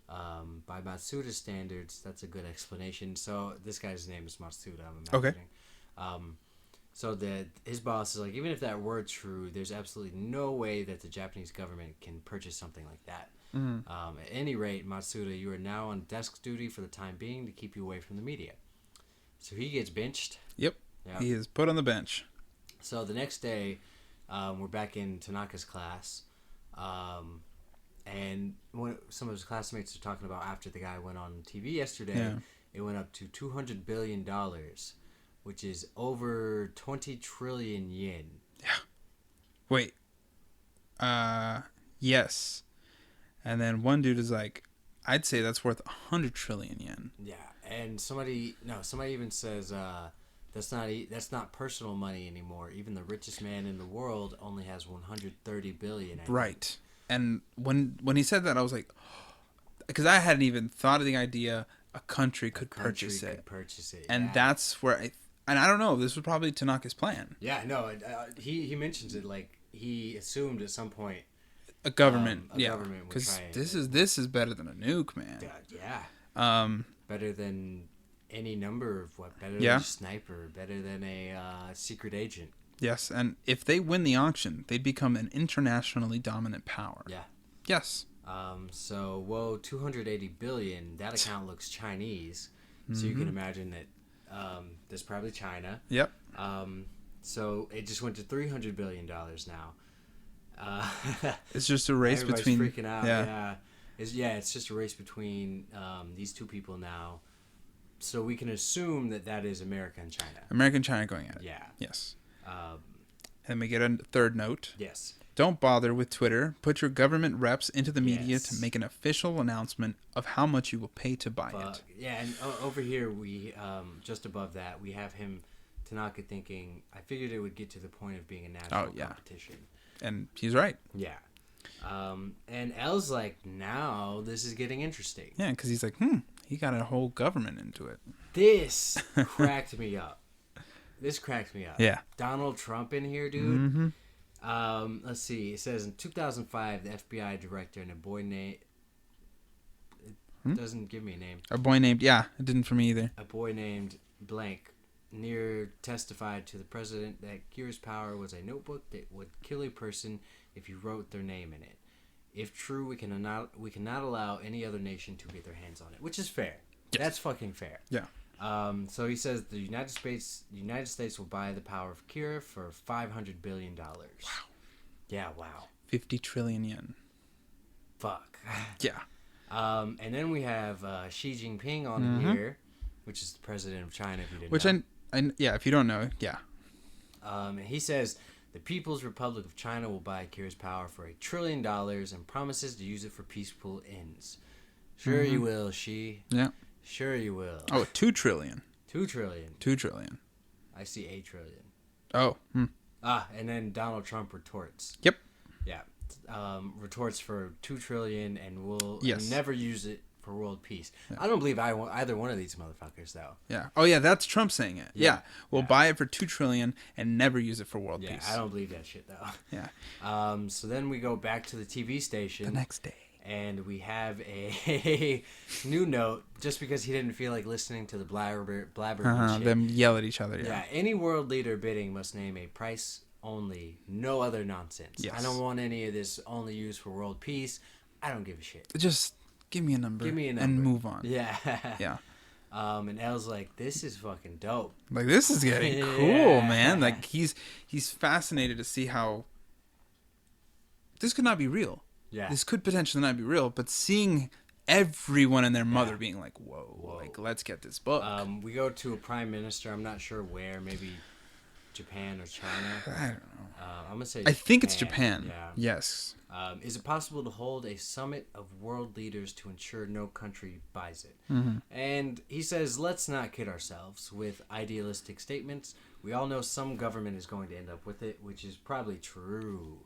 By Matsuda's standards, that's a good explanation. So this guy's name is Matsuda, I'm imagining. Okay. So his boss is like, even if that were true, there's absolutely no way that the Japanese government can purchase something like that. Mm-hmm. At any rate, Matsuda, you are now on desk duty for the time being to keep you away from the media. So he gets benched. Yep. He is put on the bench. So the next day, we're back in Tanaka's class. And some of his classmates are talking about after the guy went on TV yesterday, it went up to $200 billion, which is over 20 trillion yen. Yeah. Wait. Yes. And then one dude is like, I'd say that's worth 100 trillion yen. Yeah. And somebody even says That's not personal money anymore. Even the richest man in the world only has 130 billion. Right. And when he said that, I was like, because I hadn't even thought of the idea a country could purchase it. And that's where and I don't know, this was probably Tanaka's plan. Yeah, no, he mentions it like he assumed at some point a government, because this is better than a nuke, man. Yeah. Better than any number of better than a sniper, better than a secret agent. Yes, and if they win the auction, they'd become an internationally dominant power. Yeah. Yes. So, whoa, 280 billion, that account looks Chinese. So you can imagine that there's probably China. Yep. So it just went to $300 billion now. It's just a race between... freaking out. Yeah. It's just a race between these two people now. So we can assume that is America and China. America and China going at it. Yeah. Yes. And we get a third note. Yes. Don't bother with Twitter. Put your government reps into the media to make an official announcement of how much you will pay to buy it. Yeah, and over here, we just above that, we have him, Tanaka, thinking, I figured it would get to the point of being a national competition. And he's right. Yeah. And L's like, now this is getting interesting. Yeah, because he's like, he got a whole government into it. This cracked me up. Yeah. Donald Trump in here, dude. Mm-hmm. Let's see. It says in 2005, the FBI director and a boy named... It doesn't give me a name. A boy named... Yeah, it didn't for me either. A boy named blank near testified to the president that Kira's Power was a notebook that would kill a person if you wrote their name in it. If true, we cannot allow any other nation to get their hands on it, which is fair. Yes. That's fucking fair. Yeah. So he says the United States will buy the power of Kira for $500 billion. Wow. Yeah, wow. 50 trillion yen. Fuck. Yeah. And then we have Xi Jinping on here, which is the president of China, if you didn't know. If you don't know, yeah. And he says the People's Republic of China will buy Kira's Power for $1 trillion and promises to use it for peaceful ends. Sure you will, Xi. Yeah. Sure you will. Oh, 2 trillion. 2 trillion. 2 trillion. I see 8 trillion. Oh. And then Donald Trump retorts. Yep. Yeah. Retorts for 2 trillion and will never use it for world peace. Yeah. I don't believe either one of these motherfuckers, though. Yeah. Oh, yeah, that's Trump saying it. Yeah. We'll buy it for 2 trillion and never use it for world peace. Yeah, I don't believe that shit, though. Yeah. So then we go back to the TV station. The next day. And we have a new note, just because he didn't feel like listening to the blabber shit. Them yell at each other. Yeah. Any world leader bidding must name a price only, no other nonsense. Yes. I don't want any of this only used for world peace. I don't give a shit. Just give me a number. And move on. Yeah. Yeah. And Elle's like, this is fucking dope. Like, this is getting cool, man. Like, he's fascinated to see how this could not be real. Yeah. This could potentially not be real, but seeing everyone and their mother being like, whoa, like, let's get this book. We go to a prime minister. I'm not sure where. Maybe Japan or China. I don't know. I'm going to say Japan. I think it's Japan. Yeah. Yes. Is it possible to hold a summit of world leaders to ensure no country buys it? And he says, let's not kid ourselves with idealistic statements. We all know some government is going to end up with it, which is probably true.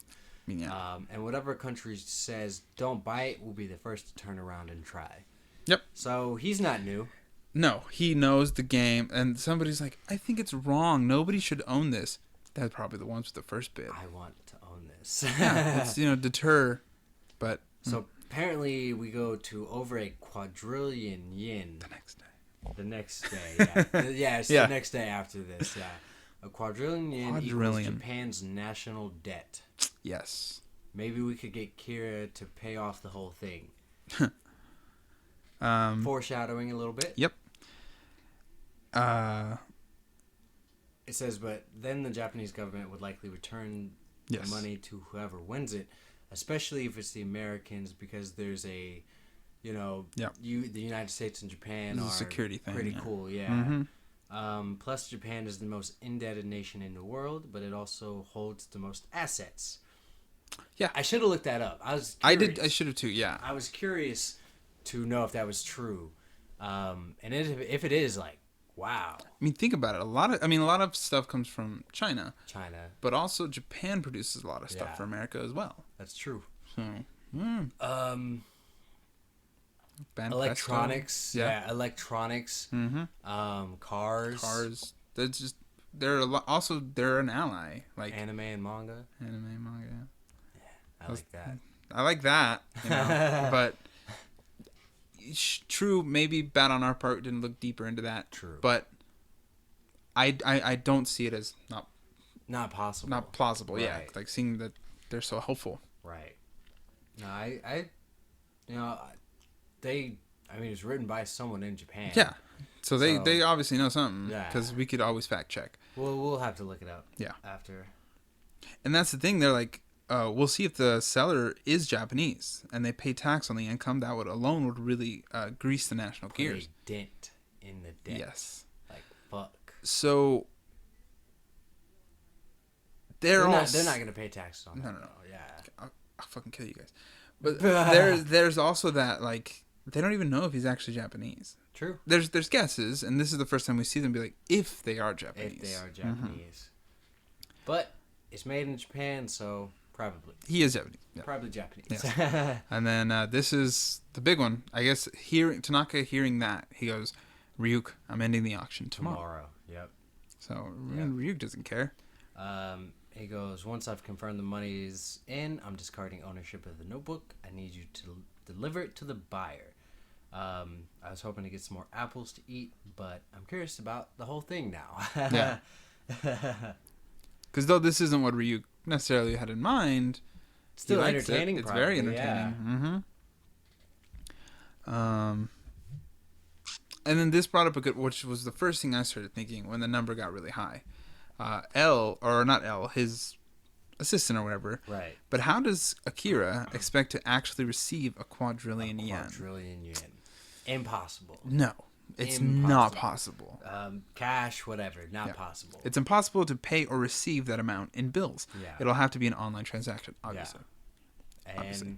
Yeah. And whatever country says don't buy it will be the first to turn around and try. Yep. So he's not new. No, he knows the game, and somebody's like, I think it's wrong. Nobody should own this. That's probably the ones with the first bid. I want to own this. Yeah, it's, deter, but... So apparently we go to over a quadrillion yen. The next day, yeah. It's the next day after this, yeah. A quadrillion yen equals Japan's national debt. Yes. Maybe we could get Kira to pay off the whole thing. Foreshadowing a little bit. Yep. It says, but then the Japanese government would likely return the money to whoever wins it, especially if it's the Americans, because there's a, the United States and Japan are a security thing, pretty cool, yeah. Mm-hmm. Plus, Japan is the most indebted nation in the world, but it also holds the most assets. Yeah, I should have looked that up. I should have too. Yeah, I was curious to know if that was true, and if it is, like, Wow. I mean, think about it. A lot of stuff comes from China. China. But also Japan produces a lot of stuff for America as well. That's true. So, electronics. Yeah, electronics. Mm-hmm. Cars. They're an ally. Like anime and manga. Yeah. I like that. I like that. You know, but true. Maybe bad on our part. Didn't look deeper into that. True. But I don't see it as not possible. Not plausible. Right. Yeah. Like seeing that they're so helpful. Right. No, I it's written by someone in Japan. Yeah. So they obviously know something. Yeah. Because we could always fact check. Well, we'll have to look it up. Yeah. After. And that's the thing. They're like, we'll see if the seller is Japanese and they pay tax on the income. That would really grease the national gears. A dent in the dent. Yes. Like fuck. So they're not going to pay taxes on that. No. Yeah. I'll fucking kill you guys. But there's also that, like, they don't even know if he's actually Japanese. True. There's guesses, and this is the first time we see them be like, if they are Japanese. If they are Japanese. Mm-hmm. But it's made in Japan, so probably. He is Japanese. Yeah. Probably Japanese. Yes. And then this is the big one. I guess Tanaka hearing that, he goes, Ryuk, I'm ending the auction tomorrow. Yep. So Ryuk doesn't care. He goes, once I've confirmed the money is in, I'm discarding ownership of the notebook. I need you to deliver it to the buyer. I was hoping to get some more apples to eat, but I'm curious about the whole thing now. Yeah. Because though this isn't what Ryuk necessarily had in mind, still entertaining. It's very entertaining. Yeah. And then this brought up which was the first thing I started thinking when the number got really high. His assistant or whatever. Right. But how does Akira expect to actually receive a quadrillion yen? Impossible. No, it's not possible. Cash, whatever, not possible. It's impossible to pay or receive that amount in bills. Yeah. It'll have to be an online transaction, obviously. Yeah. And,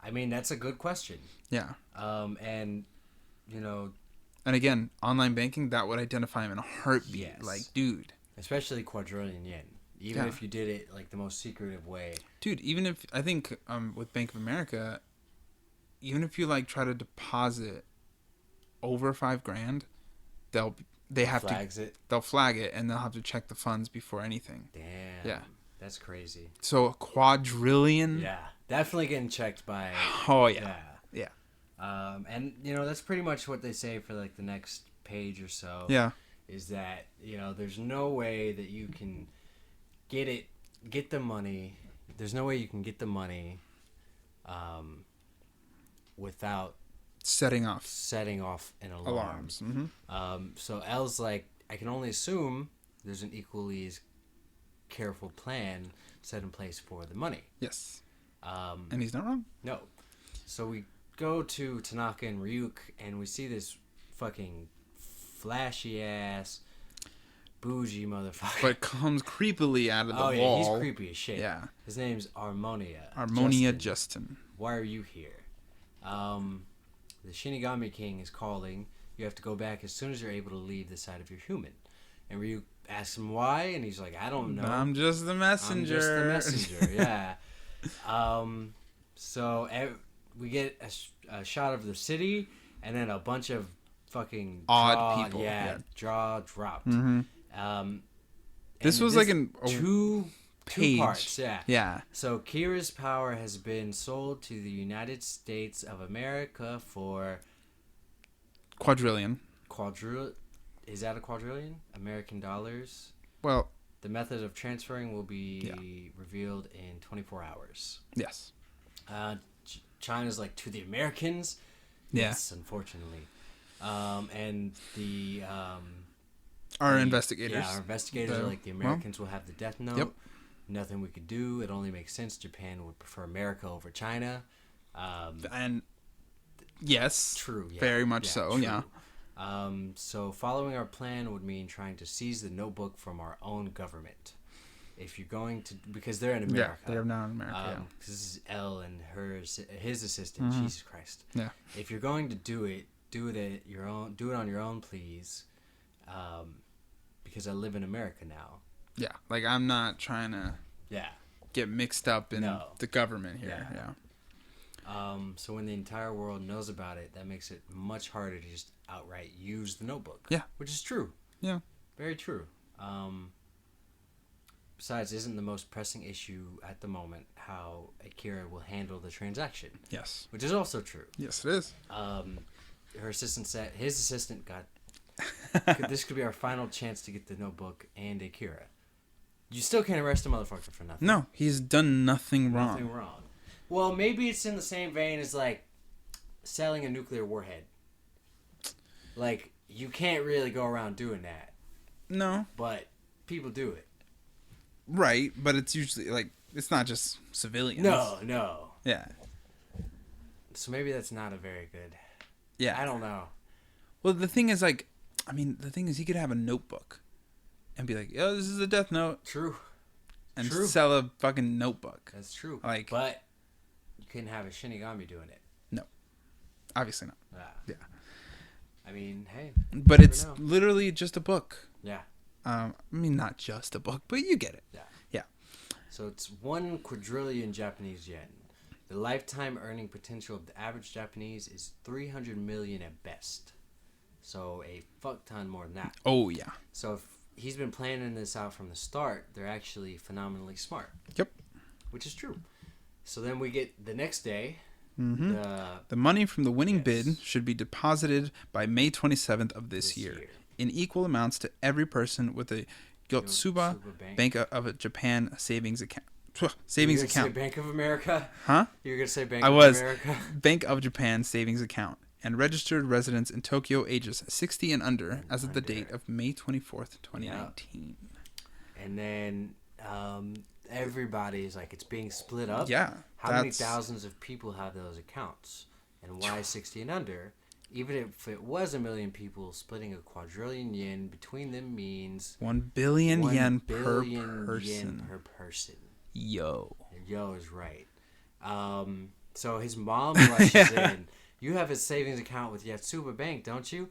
I mean, that's a good question. Yeah. And, you know... And again, online banking, that would identify him in a heartbeat. Yes. Like, dude... Especially quadrillion yen. Even if you did it like the most secretive way. Dude, even if I think with Bank of America, even if you like try to deposit over $5,000, they'll flag it and they'll have to check the funds before anything. Damn. Yeah. That's crazy. So a quadrillion. Yeah. Definitely getting checked by. Oh yeah. Yeah. And you know that's pretty much what they say for like the next page or so. Yeah. Is that, you know, there's no way that you can get the money. There's no way you can get the money without setting off an alarm. Alarms. Mm-hmm. So L's like, I can only assume there's an equally as careful plan set in place for the money. Yes. And he's not wrong. No. So we go to Tanaka and Ryuk, and we see this fucking flashy ass bougie motherfucker. But comes creepily out of the wall. Oh yeah, he's creepy as shit. Yeah. His name's Harmonia Justin. Why are you here? The Shinigami King is calling. You have to go back as soon as you're able to leave the side of your human. And Ryuk asks him why, and he's like, I don't know. I'm just the messenger. Yeah. So we get a shot of the city, and then a bunch of fucking odd people. Jaw dropped. Mm-hmm. This was like two parts. Yeah. So Kira's power has been sold to the United States of America for quadrillion. Is that a quadrillion? American dollars? Well, the method of transferring will be revealed in 24 hours. Yes. China's like, to the Americans? Yes, unfortunately. And the our investigators. Yeah, our investigators are like, the Americans will have the death note. Yep. Nothing we could do. It only makes sense. Japan would prefer America over China. And yes, true. Yeah, very much so. True. Yeah. So following our plan would mean trying to seize the notebook from our own government. If you're going to, because they're in America. Yeah, they're now in America. This is Elle and his assistant. Mm-hmm. Jesus Christ. Yeah. If you're going to do it on your own, please. because I live in America now. Yeah, like I'm not trying to get mixed up in the government here. Yeah. So when the entire world knows about it, that makes it much harder to just outright use the notebook. Yeah. Which is true. Yeah. Very true. Besides, isn't the most pressing issue at the moment how Akira will handle the transaction? Yes. Which is also true. Yes, it is. Her assistant said his assistant got. This could be our final chance to get the notebook and Akira. You still can't arrest a motherfucker for nothing. No, he's done nothing wrong. Nothing wrong. Well, maybe it's in the same vein as like selling a nuclear warhead. Like you can't really go around doing that. No. But people do it. Right, but it's usually like it's not just civilians. No. Yeah. So maybe that's not a very good. Yeah. I don't know. Well, the thing is, like, I mean, the thing is, he could have a notebook and be like, "Yo, this is a death note." True. And sell a fucking notebook. That's true. Like, but you couldn't have a Shinigami doing it. No, obviously not. Yeah. I mean, hey. But it's literally just a book. Yeah. I mean, not just a book, but you get it. Yeah. So it's 1 quadrillion Japanese yen. The lifetime earning potential of the average Japanese is 300 million at best. So a fuck ton more than that. Oh, yeah. So if he's been planning this out from the start, they're actually phenomenally smart. Yep. Which is true. So then we get the next day. Mm-hmm. The money from the winning bid should be deposited by May 27th of this year in equal amounts to every person with a Gyotsuba Bank of Japan savings account. Savings account. Say Bank of America? Huh? You were going to say Bank of America? Bank of Japan savings account. And registered residents in Tokyo ages 60 and under as of the date of May 24th, 2019. Yeah. And then everybody's like, it's being split up. Yeah. How many thousands of people have those accounts? And why 60 and under? Even if it was 1 million people, splitting a quadrillion yen between them means 1 billion yen per person. Yo is right. So his mom rushes in. You have a savings account with Yatsuba Bank, don't you?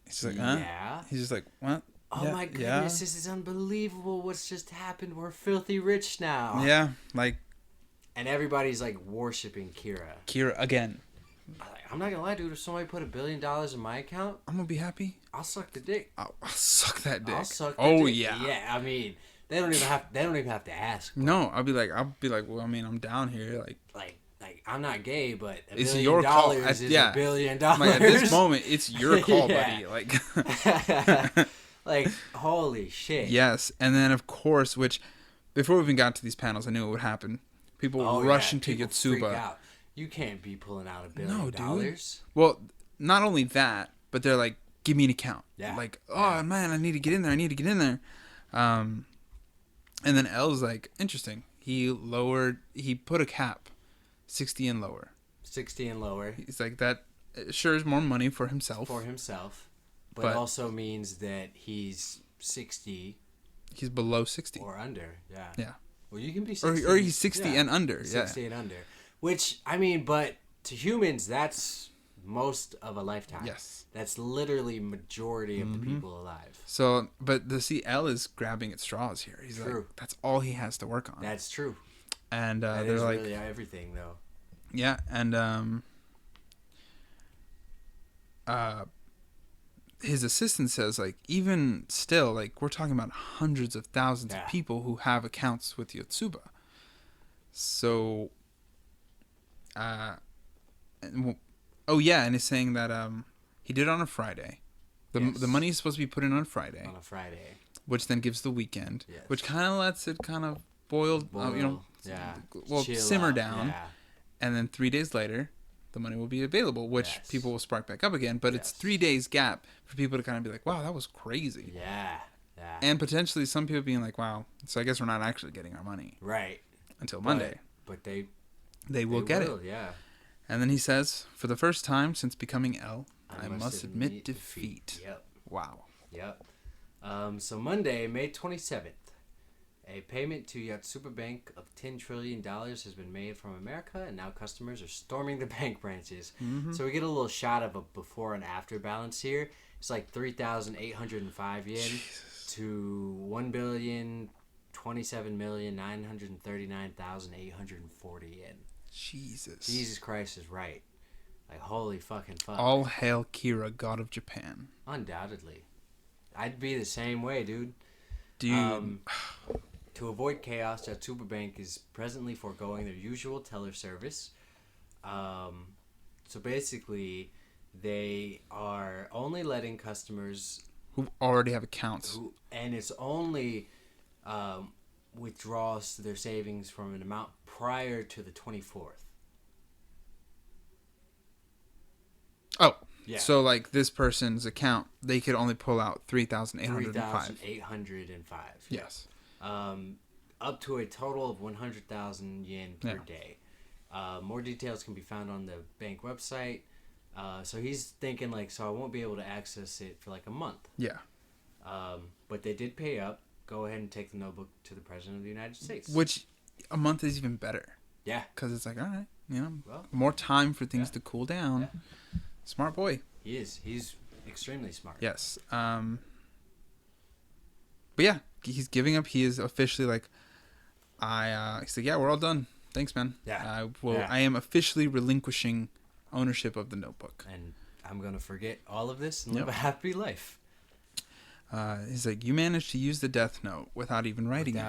He's like, huh? Yeah. He's just like, what? Oh my goodness, this is unbelievable. What's just happened? We're filthy rich now. Yeah, like. And everybody's like worshiping Kira. Kira again. I'm not gonna lie, dude. If somebody put $1 billion in my account, I'm gonna be happy. I'll suck the dick. I'll suck that dick. I'll suck the dick. Yeah. Yeah, I mean, they don't even have to ask. No, I'll be like, well, I mean, I'm down here, like I'm not gay, but it's your call. Is $1 billion. Like, at this moment, it's your call, buddy. Like, like holy shit. Yes, and then of course, which before we even got to these panels, I knew it would happen. People rushing to Yotsuba. You can't be pulling out $1 billion. No, dude. Well, not only that, but they're like, give me an account. Yeah. Like, oh man, I need to get in there. And then L's like, interesting. He put a cap, 60 and lower. 60 and lower. He's like, that sure is more money for himself. But it also means that he's 60. He's below 60. Or under, yeah. Yeah. Well, you can be 60. Or he's 60 and under. 60 and under. Which, I mean, but to humans, that's most of a lifetime. Yes. That's literally majority of the people alive. So, but L is grabbing at straws here. He's like, that's all he has to work on. That's true. And that they're is like, really everything, though. Yeah, and his assistant says, like, even still, like, we're talking about hundreds of thousands of people who have accounts with Yotsuba. So, and he's saying that he did it on a Friday. The money is supposed to be put in on Friday. On a Friday. Which then gives the weekend. Yes. Which kind of lets it kind of boil. Simmer down. Yeah. And then 3 days later, the money will be available, which people will spark back up again. But it's 3 days gap for people to kind of be like, wow, that was crazy. Yeah. And potentially some people being like, wow, so I guess we're not actually getting our money. Right. Until Monday. But they will get it. Yeah. And then he says, for the first time since becoming L, I must admit defeat. Yep. Wow. Yep. So Monday, May 27th, a payment to Yotsuba Bank of $10 trillion has been made from America, and now customers are storming the bank branches. Mm-hmm. So we get a little shot of a before and after balance here. It's like 3,805 yen Jesus. to 1,027,939,840 yen. Jesus Christ is right. Like, holy fucking fuck. All hail Kira, god of Japan. Undoubtedly. I'd be the same way, dude. Dude. To avoid chaos, Jatsuba Bank is presently foregoing their usual teller service. So basically, they are only letting customers who already have accounts. And it's only withdraws their savings from an amount prior to the 24th. Oh. Yeah. So, like, this person's account, they could only pull out 3,805. 3,805. Yes. Up to a total of 100,000 yen per day. More details can be found on the bank website. So he's thinking, like, so I won't be able to access it for, like, a month. Yeah. But they did pay up. Go ahead and take the notebook to the President of the United States. Which, a month is even better. Yeah. Because it's like, all right, more time for things to cool down. Yeah. Smart boy. He is. He's extremely smart. Yes. But yeah, he's giving up. He is officially like, he's like, yeah, we're all done. Thanks, man. Yeah. I am officially relinquishing ownership of the notebook. And I'm going to forget all of this and live a happy life. He's like, you managed to use the death note without even writing it.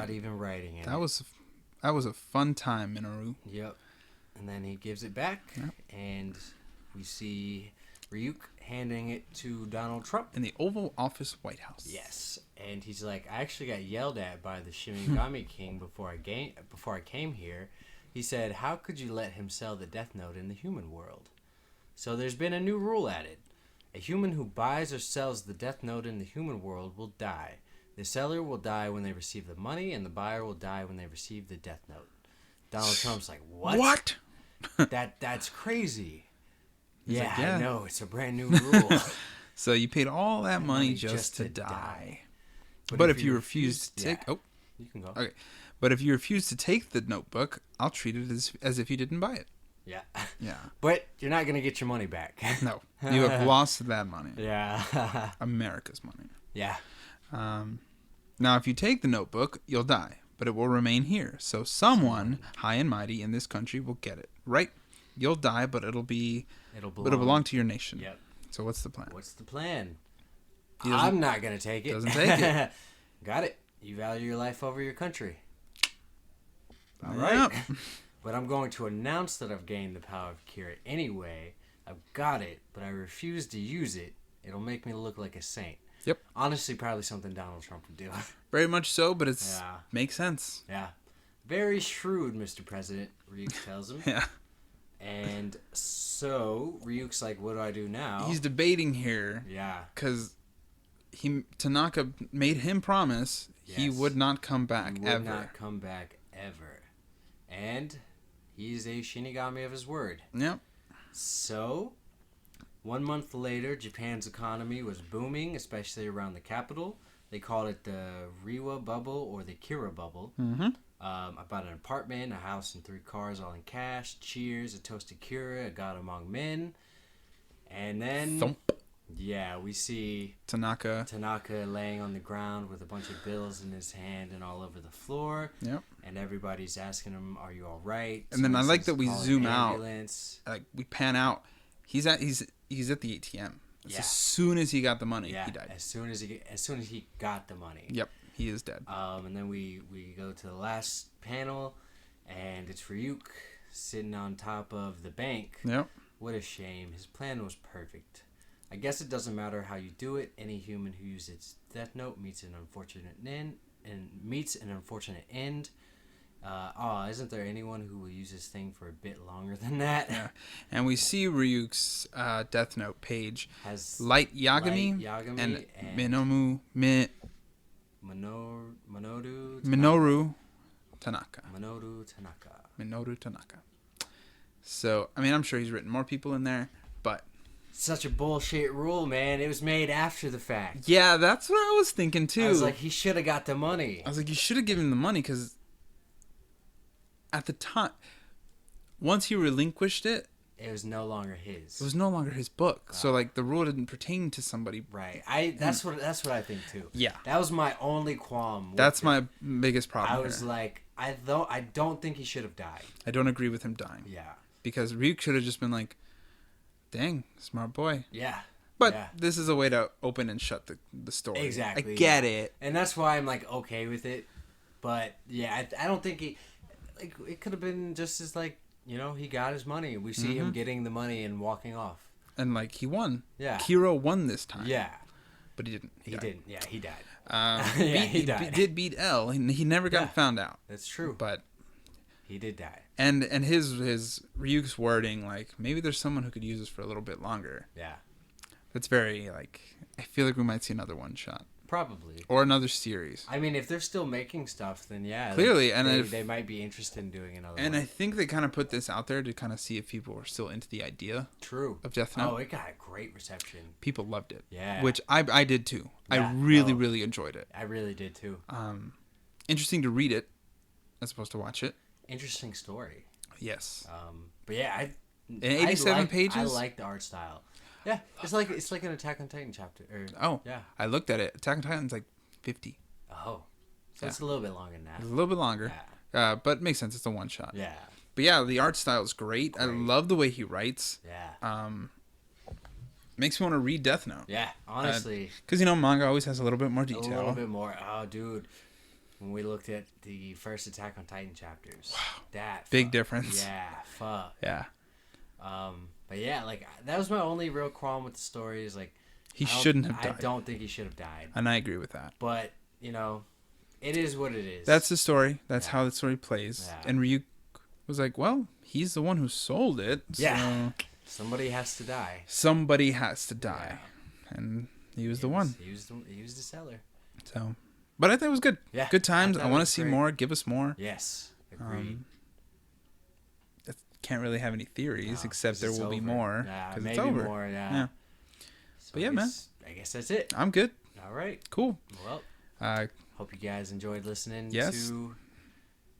That was a fun time, Minoru. Yep. And then he gives it back, and we see Ryuk handing it to Donald Trump in the Oval Office, White House. Yes, and he's like, I actually got yelled at by the Shinigami King before I came here. He said, how could you let him sell the Death Note in the human world? So there's been a new rule added. A human who buys or sells the Death Note in the human world will die. The seller will die when they receive the money, and the buyer will die when they receive the Death Note. Donald Trump's like, what? What? That's crazy. He's yeah, like, yeah, I know. It's a brand new rule. So you paid all that money just to die. But if you refuse to take... Oh. You can go. Okay. But if you refuse to take the notebook, I'll treat it as if you didn't buy it. Yeah. Yeah. But you're not going to get your money back. No. You have lost that money. Yeah. America's money. Yeah. Now, if you take the notebook, you'll die, but it will remain here. So someone high and mighty in this country will get it, right? You'll die, but it'll belong to your nation. Yep. So what's the plan? I'm not going to take it. Doesn't take it. Got it. You value your life over your country. All right. But I'm going to announce that I've gained the power of Kira anyway. I've got it, but I refuse to use it. It'll make me look like a saint. Yep. Honestly, probably something Donald Trump would do. Very much so, but makes sense. Yeah. Very shrewd, Mr. President, Ryuk tells him. Yeah. And so Ryuk's like, what do I do now? He's debating here. Yeah. Because Tanaka made him promise he would not come back ever. He would not come back ever. And he's a Shinigami of his word. Yep. So, 1 month later, Japan's economy was booming, especially around the capital. They called it the Reiwa bubble or the Kira bubble. Mm-hmm. I bought an apartment, a house, and 3 cars, all in cash. Cheers, a toast to Kira, a god among men. And then... Thump. Yeah, we see Tanaka laying on the ground with a bunch of bills in his hand and all over the floor. Yep. And everybody's asking him, "Are you all right?" And then I like that we zoom out, like we pan out. He's at the ATM. As soon as he got the money, he died. As soon as he got the money. Yep, he is dead. And then we go to the last panel, and it's Ryuk sitting on top of the bank. Yep. What a shame. His plan was perfect. I guess it doesn't matter how you do it. Any human who uses Death Note meets an unfortunate end. Isn't there anyone who will use this thing for a bit longer than that? Yeah. And we see Ryuk's Death Note page has Light Yagami and Minoru Tanaka. Minoru Tanaka. So, I mean, I'm sure he's written more people in there, but... Such a bullshit rule, man. It was made after the fact. Yeah, that's what I was thinking, too. I was like, he should have got the money. I was like, you should have given him the money, because at the time, once he relinquished it, it was no longer his. It was no longer his book. So like the rule didn't pertain to somebody. Right. That's what I think too. Yeah. That was my only qualm. That's my biggest problem. I was like, I don't think he should have died. I don't agree with him dying. Yeah. Because Ryuk should have just been like, dang, smart boy. Yeah. But this is a way to open and shut the story. Exactly. I get it. And that's why I'm like okay with it. But yeah, I don't think he, like, it could have been just as like, you know, he got his money. We see him getting the money and walking off. And like he won. Yeah. Kiro won this time. Yeah. But he didn't. He didn't. Yeah, he died. He died. He did beat L. He never got found out. That's true. But he did die. And his Ryuk's wording, like, maybe there's someone who could use this for a little bit longer. Yeah. That's very, like, I feel like we might see another one shot. Probably. Or another series. I mean, if they're still making stuff, then yeah. Clearly. They might be interested in doing another one. And I think they kind of put this out there to kind of see if people were still into the idea. True. Of Death Note. Oh, it got a great reception. People loved it. Yeah. Which I did too. Yeah. I really enjoyed it. I really did too. Interesting to read it as opposed to watch it. Interesting story. Yes. But yeah, in 87 pages. I like the art style. Yeah, it's like an Attack on Titan chapter. Yeah. I looked at it. Attack on Titan's like 50. Oh, so it's a little bit longer than that. It's a little bit longer. Yeah. But it makes sense. It's a one shot. Yeah. But yeah, the art style is great. I love the way he writes. Yeah. Makes me want to read Death Note. Yeah, honestly. Because manga always has a little bit more detail. A little bit more. Oh, dude. When we looked at the first Attack on Titan chapters, that big difference. Yeah, fuck. Yeah. But yeah, like that was my only real qualm with the story. Is like he shouldn't have died. I don't think he should have died. And I agree with that. But it is what it is. That's the story. That's how the story plays. Yeah. And Ryuk was like, "Well, he's the one who sold it. Yeah. So somebody has to die. Somebody has to die." Yeah. And he was the one. He was the seller. So, but I think it was good. Yeah. Good times. I want to see more. Give us more. Yes. Agreed. Can't really have any theories except there will be more. Yeah, maybe it's over. More. Yeah. So but yeah, man. I guess that's it. I'm good. All right. Cool. Well, hope you guys enjoyed listening to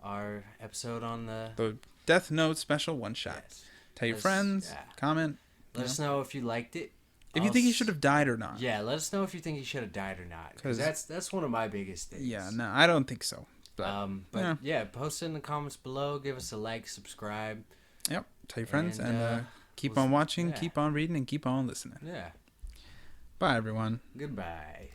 our episode on the Death Note special one shot. Yes. Tell your friends. Yeah. Comment. Let us know if you liked it. If you think he should have died or not. Yeah, let us know if you think he should have died or not. Because that's one of my biggest things. Yeah, no, I don't think so. But yeah, post it in the comments below. Give us a like, subscribe. Yep. Tell your friends and keep on watching, keep on reading, and keep on listening. Yeah. Bye, everyone. Goodbye.